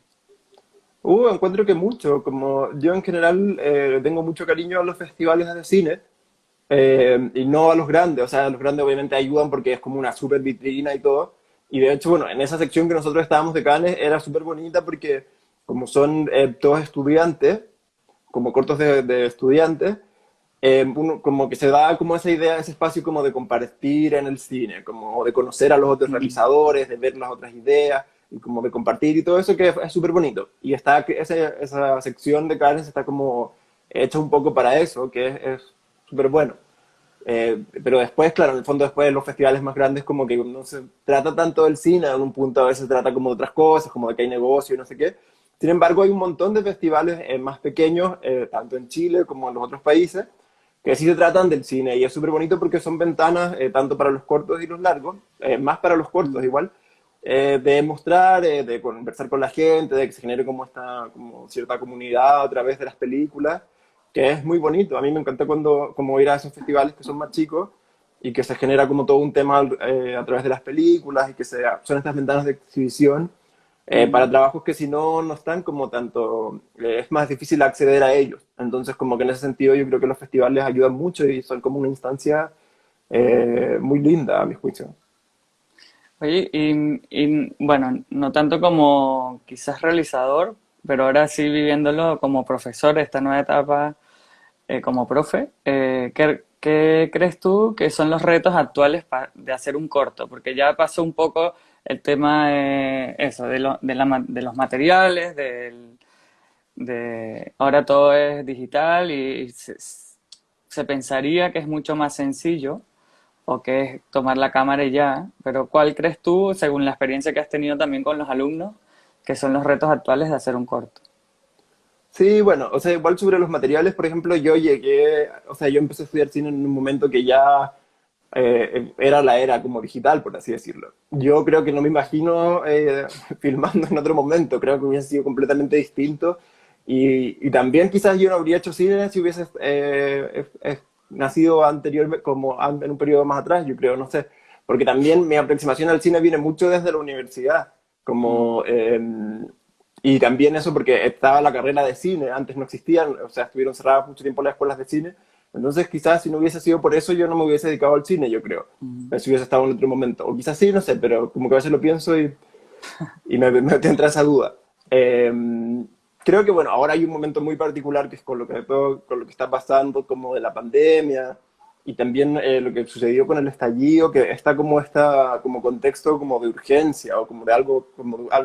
Encuentro que mucho, como yo en general tengo mucho cariño a los festivales de cine, y no a los grandes, o sea, los grandes obviamente ayudan porque es como una super vitrina y todo, y de hecho, bueno, en esa sección que nosotros estábamos de Cannes era súper bonita porque como son todos estudiantes, como cortos de estudiantes, uno como que se da como esa idea, ese espacio como de compartir en el cine, como de conocer a los otros Mm. realizadores, de ver las otras ideas, y como de compartir y todo eso que es súper bonito. Y está, esa sección de Cannes está como hecha un poco para eso, que es súper bueno. Pero después, claro, en el fondo después de los festivales más grandes como que no se trata tanto del cine, en un punto a veces se trata como de otras cosas, como de que hay negocio y no sé qué. Sin embargo, hay un montón de festivales más pequeños, tanto en Chile como en los otros países, que sí se tratan del cine y es súper bonito porque son ventanas tanto para los cortos y los largos, más para los cortos Mm. igual, de mostrar, de conversar con la gente, de que se genere como esta como cierta comunidad a través de las películas, que es muy bonito. A mí me encanta cuando como ir a esos festivales que son más chicos y que se genera como todo un tema a través de las películas y que son estas ventanas de exhibición para Mm. trabajos que si no, no están como tanto, es más difícil acceder a ellos. Entonces, como que en ese sentido yo creo que los festivales ayudan mucho y son como una instancia muy linda, a mi juicio. Oye, bueno, no tanto como quizás realizador, pero ahora sí viviéndolo como profesor, esta nueva etapa como profe, ¿qué crees tú que son los retos actuales de hacer un corto? Porque ya pasó un poco el tema eso, de los materiales, ahora todo es digital y se pensaría que es mucho más sencillo o que es tomar la cámara y ya, pero ¿cuál crees tú, según la experiencia que has tenido también con los alumnos, que son los retos actuales de hacer un corto? Sí, bueno, o sea, igual sobre los materiales, por ejemplo, yo llegué, o sea, yo empecé a estudiar cine en un momento que ya era la era como digital, por así decirlo. Yo creo que no me imagino filmando en otro momento, creo que hubiese sido completamente distinto. Y también quizás yo no habría hecho cine si hubiese nacido anterior, como en un periodo más atrás, yo creo, no sé. Porque también mi aproximación al cine viene mucho desde la universidad, Mm. como... y también eso porque estaba la carrera de cine, antes no existían, o sea, estuvieron cerradas mucho tiempo las escuelas de cine, entonces quizás si no hubiese sido por eso yo no me hubiese dedicado al cine, yo creo, Mm. si hubiese estado en otro momento, o quizás sí, no sé, pero como que a veces lo pienso y me entra esa duda. Eh, Creo que bueno, ahora hay un momento muy particular que es con lo que, todo, con lo que está pasando como de la pandemia y también lo que sucedió con el estallido, que está como esta como contexto como de urgencia o como de algo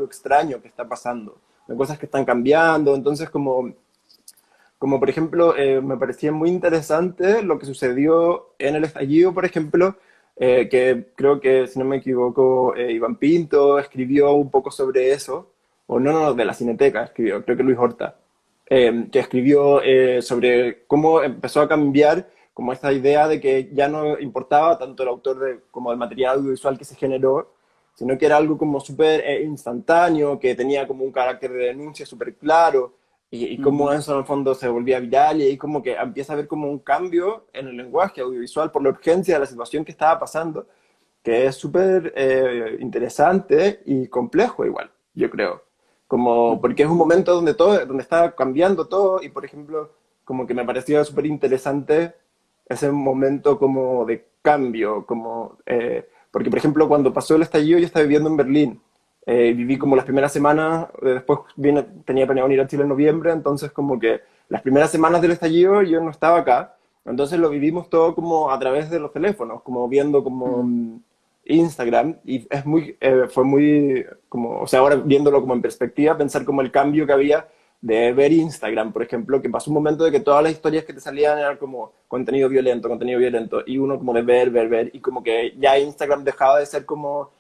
extraño que está pasando, de cosas que están cambiando, entonces como por ejemplo, me parecía muy interesante lo que sucedió en el estallido, por ejemplo, que creo que, si no me equivoco, Iván Pinto escribió un poco sobre eso, o no, de la Cineteca escribió, creo que Luis Horta, que escribió sobre cómo empezó a cambiar como esta idea de que ya no importaba tanto el autor como el material audiovisual que se generó, sino que era algo como súper instantáneo, que tenía como un carácter de denuncia súper claro, y cómo Ujú. eso en el fondo se volvía viral y ahí como que empieza a haber como un cambio en el lenguaje audiovisual por la urgencia de la situación que estaba pasando, que es súper interesante y complejo igual, yo creo. Como, porque es un momento donde todo, donde está cambiando todo y por ejemplo, como que me parecía súper interesante ese momento como de cambio, como, porque por ejemplo cuando pasó el estallido yo estaba viviendo en Berlín. Viví como las Mm. primeras semanas, después tenía planeado ir a Chile en noviembre, entonces como que las primeras semanas del estallido yo no estaba acá, entonces lo vivimos todo como a través de los teléfonos, como viendo como Mm. Instagram, y fue muy, como, o sea, ahora viéndolo como en perspectiva, pensar como el cambio que había de ver Instagram, por ejemplo, que pasó un momento de que todas las historias que te salían eran como contenido violento, y uno como de ver, y como que ya Instagram dejaba de ser como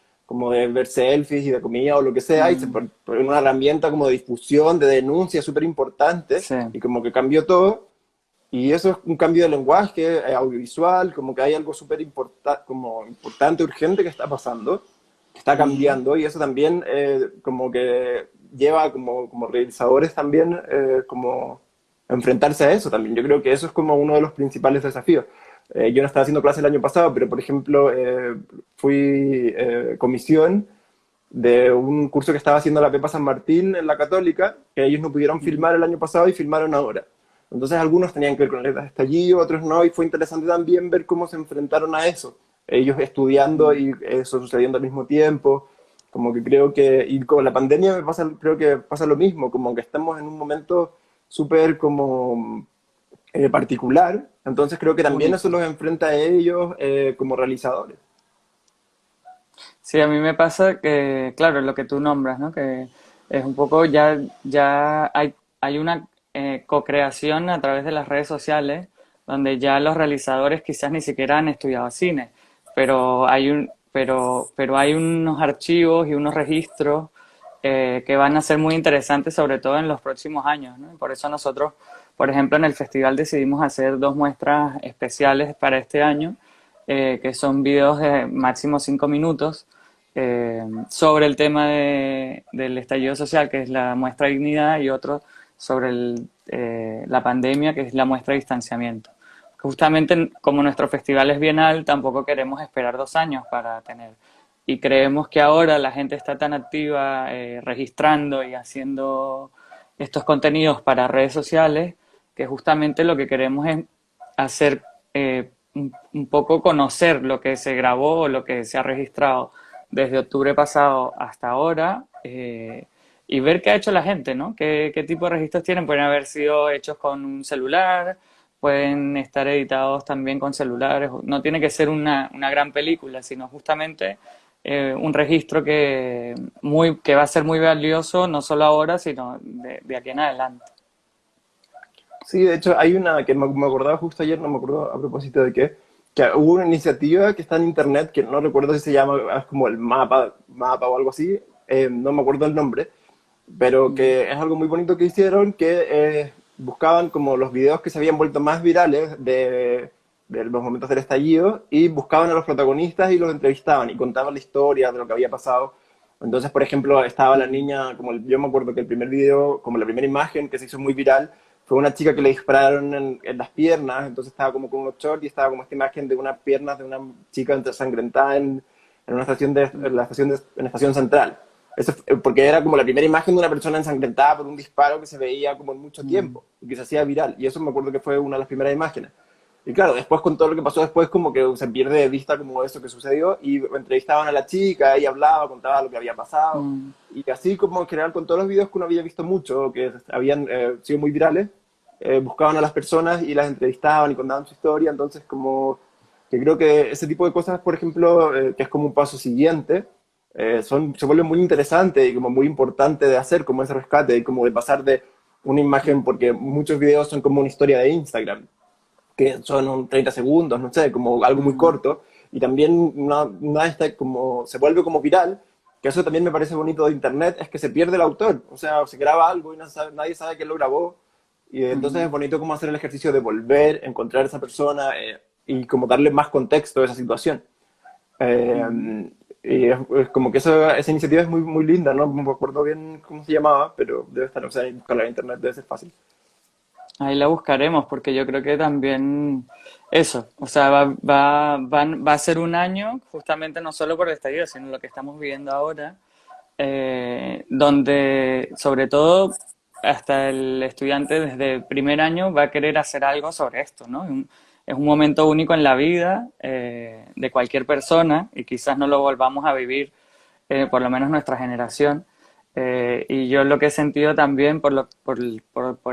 de ver selfies y de comida o lo que sea, y Mm. por una herramienta como de difusión, de denuncia súper importante, Sí. y como que cambió todo, y eso es un cambio de lenguaje audiovisual, como que hay algo súper como importante, urgente que está pasando, que está Ujú. cambiando, y eso también como que lleva como realizadores también como a enfrentarse a eso también. Yo creo que eso es como uno de los principales desafíos. Yo no estaba haciendo clase el año pasado, pero por ejemplo fui comisión de un curso que estaba haciendo la Pepa San Martín en la Católica, que ellos no pudieron filmar el año pasado y filmaron ahora. Entonces algunos tenían que ver con el estallido, otros no, y fue interesante también ver cómo se enfrentaron a eso. Ellos estudiando y eso sucediendo al mismo tiempo, como que creo que, y con la pandemia me pasa, creo que pasa lo mismo, como que estamos en un momento súper como particular, entonces creo que también eso Único. los enfrenta a ellos como realizadores. Sí, a mí me pasa que, claro, lo que tú nombras, ¿no? Que es un poco ya hay una co-creación a través de las redes sociales, donde ya los realizadores quizás ni siquiera han estudiado cine, pero hay unos archivos y unos registros que van a ser muy interesantes, sobre todo en los próximos años, ¿no? Y por eso nosotros, por ejemplo, en el festival decidimos hacer dos muestras especiales para este año, que son videos de máximo 5 minutos sobre el tema del estallido social, que es la muestra de dignidad, y otro sobre la pandemia, que es la muestra de distanciamiento. Justamente como nuestro festival es bienal, tampoco queremos esperar 2 años para tener. Y creemos que ahora la gente está tan activa registrando y haciendo estos contenidos para redes sociales, que justamente lo que queremos es hacer un poco conocer lo que se grabó o lo que se ha registrado desde octubre pasado hasta ahora, y ver qué ha hecho la gente, ¿no? ¿Qué tipo de registros tienen? Pueden haber sido hechos con un celular, pueden estar editados también con celulares. No tiene que ser una gran película, sino justamente un registro que va a ser muy valioso, no solo ahora, sino de aquí en adelante. Sí, de hecho hay una que me acordaba justo ayer, no me acuerdo a propósito de qué, que hubo una iniciativa que está en internet, que no recuerdo si se llama, es como el mapa o algo así, no me acuerdo el nombre, pero que es algo muy bonito que hicieron, que buscaban como los videos que se habían vuelto más virales de los momentos del estallido y buscaban a los protagonistas y los entrevistaban y contaban la historia de lo que había pasado. Entonces, por ejemplo, estaba la niña, yo me acuerdo que el primer video, como la primera imagen que se hizo muy viral, fue una chica que le dispararon en las piernas, entonces estaba como con unos shorts y estaba como esta imagen de unas piernas de una chica ensangrentada en una estación en la estación central. Eso, porque era como la primera imagen de una persona ensangrentada por un disparo que se veía como en mucho tiempo y que se hacía viral. Y eso me acuerdo que fue una de las primeras imágenes. Y claro, después con todo lo que pasó después, como que se pierde de vista como eso que sucedió y entrevistaban a la chica, ella hablaba, contaba lo que había pasado. Y así como en general con todos los videos que uno había visto mucho, que habían sido muy virales, buscaban a las personas y las entrevistaban y contaban su historia. Entonces como que creo que ese tipo de cosas, por ejemplo, que es como un paso siguiente, se vuelven muy interesantes y como muy importante de hacer, como ese rescate y como de pasar de una imagen, porque muchos videos son como una historia de Instagram, que son 30 segundos, no sé, como algo muy corto, y también una esta como, se vuelve como viral, que eso también me parece bonito de internet, es que se pierde el autor, o sea, se graba algo y nadie sabe quién lo grabó, y entonces es bonito como hacer el ejercicio de volver, encontrar a esa persona y como darle más contexto a esa situación. Y es como que esa iniciativa es muy, muy linda, ¿no? No me acuerdo bien cómo se llamaba, pero debe estar, o sea, buscarla en internet debe ser fácil. Ahí la buscaremos porque yo creo que también eso, o sea, va a ser un año justamente no solo por el estallido, sino lo que estamos viviendo ahora, donde sobre todo hasta el estudiante desde el primer año va a querer hacer algo sobre esto, ¿no? Es un momento único en la vida de cualquier persona y quizás no lo volvamos a vivir, por lo menos nuestra generación. Y yo lo que he sentido también por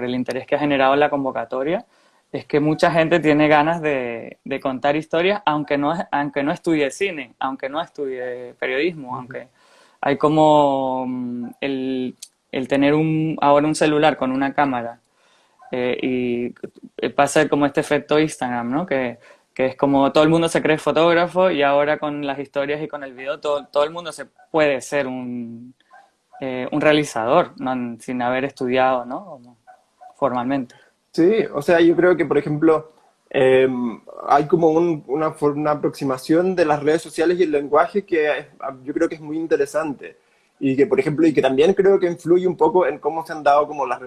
el interés que ha generado la convocatoria es que mucha gente tiene ganas de contar historias, aunque no estudie cine, aunque no estudie periodismo, aunque hay como el tener ahora un celular con una cámara y pasa como este efecto Instagram, ¿no? Que es como todo el mundo se cree fotógrafo y ahora con las historias y con el video todo el mundo se puede ser un realizador, ¿no? Sin haber estudiado, ¿no? Formalmente. Sí, o sea, yo creo que, por ejemplo, hay como una aproximación de las redes sociales y el lenguaje yo creo que es muy interesante. Y que, por ejemplo, y que también creo que influye un poco en cómo se han dado como las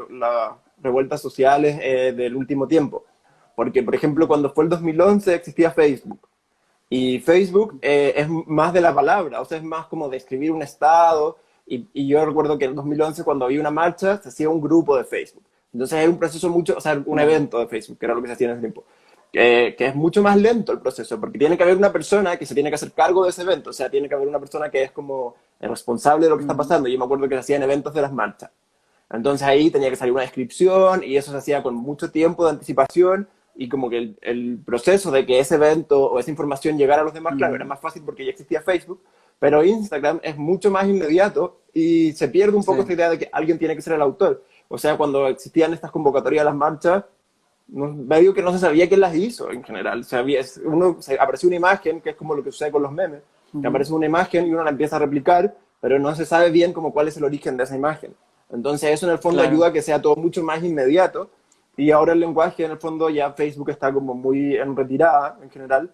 revueltas sociales del último tiempo. Porque, por ejemplo, cuando fue el 2011 existía Facebook. Y Facebook es más de la palabra, o sea, es más como de escribir un estado. Y yo recuerdo que en 2011, cuando había una marcha, se hacía un grupo de Facebook. Entonces hay un proceso mucho, o sea, un Claro. evento de Facebook, que era lo que se hacía en ese tiempo. Que es mucho más lento el proceso, porque tiene que haber una persona que se tiene que hacer cargo de ese evento, o sea, tiene que haber una persona que es como el responsable de lo que está Ujú. pasando. Yo me acuerdo que se hacían eventos de las marchas. Entonces ahí tenía que salir una descripción y eso se hacía con mucho tiempo de anticipación y como que el proceso de que ese evento o esa información llegara a los demás, claro, era Ujú. más fácil porque ya existía Facebook, pero Instagram es mucho más inmediato y se pierde un Sí, poco esa idea de que alguien tiene que ser el autor. O sea, cuando existían estas convocatorias a las marchas, medio que no se sabía quién las hizo en general. O sea, apareció una imagen, que es como lo que sucede con los memes, que ujú, aparece una imagen y uno la empieza a replicar, pero no se sabe bien como cuál es el origen de esa imagen. Entonces eso en el fondo claro. ayuda a que sea todo mucho más inmediato y ahora el lenguaje en el fondo ya Facebook está como muy en retirada en general.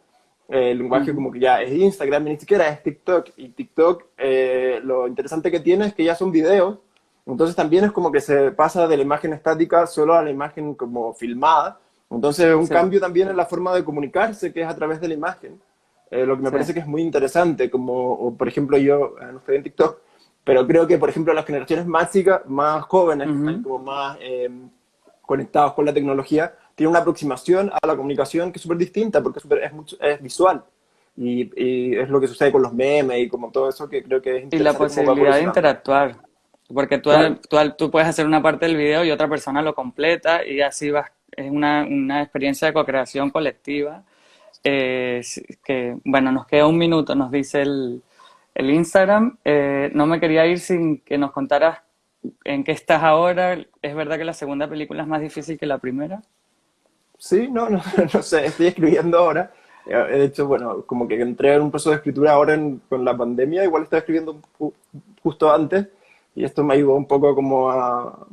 El lenguaje Ujú. como que ya es Instagram y ni siquiera es TikTok. Y TikTok lo interesante que tiene es que ya son videos, entonces también es como que se pasa de la imagen estática solo a la imagen como filmada. Entonces un Sí, cambio también en la forma de comunicarse que es a través de la imagen. Lo que me sí, parece que es muy interesante, como por ejemplo yo no estoy en TikTok, pero creo que por ejemplo las generaciones más jóvenes, que están ujú, como más conectados con la tecnología, tienen una aproximación a la comunicación que es súper distinta porque es visual. Y es lo que sucede con los memes y como todo eso que creo que es y la interesante cómo va posibilidad de evolucionando. interactuar, porque Claro, tú puedes hacer una parte del video y otra persona lo completa y así vas, es una experiencia de co-creación colectiva. Que, bueno, nos queda un minuto, nos dice el Instagram. No me quería ir sin que nos contaras en qué estás ahora. ¿Es verdad que la segunda película es más difícil que la primera? sí, no sé, estoy escribiendo ahora. De hecho, bueno, como que entré en un proceso de escritura ahora con la pandemia, igual estaba escribiendo justo antes, y esto me ayudó un poco como a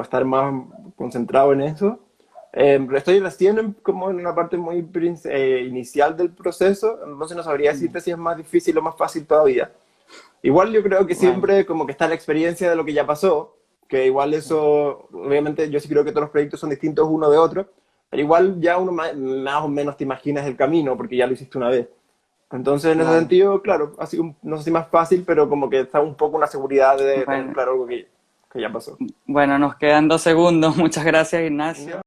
estar más concentrado en eso. Estoy recién como en una parte muy inicial del proceso, entonces no sabría Mm, decirte si es más difícil o más fácil todavía. Igual yo creo que vale. siempre como que está la experiencia de lo que ya pasó, que igual eso, obviamente yo sí creo que todos los proyectos son distintos uno de otro, pero igual ya uno más o menos te imaginas el camino porque ya lo hiciste una vez. Entonces en ese Claro. sentido, claro, ha sido, no sé si más fácil, pero como que está un poco una seguridad de tener Bueno, claro algo que ya pasó. bueno, nos quedan 2 segundos. Muchas gracias, Ignacio.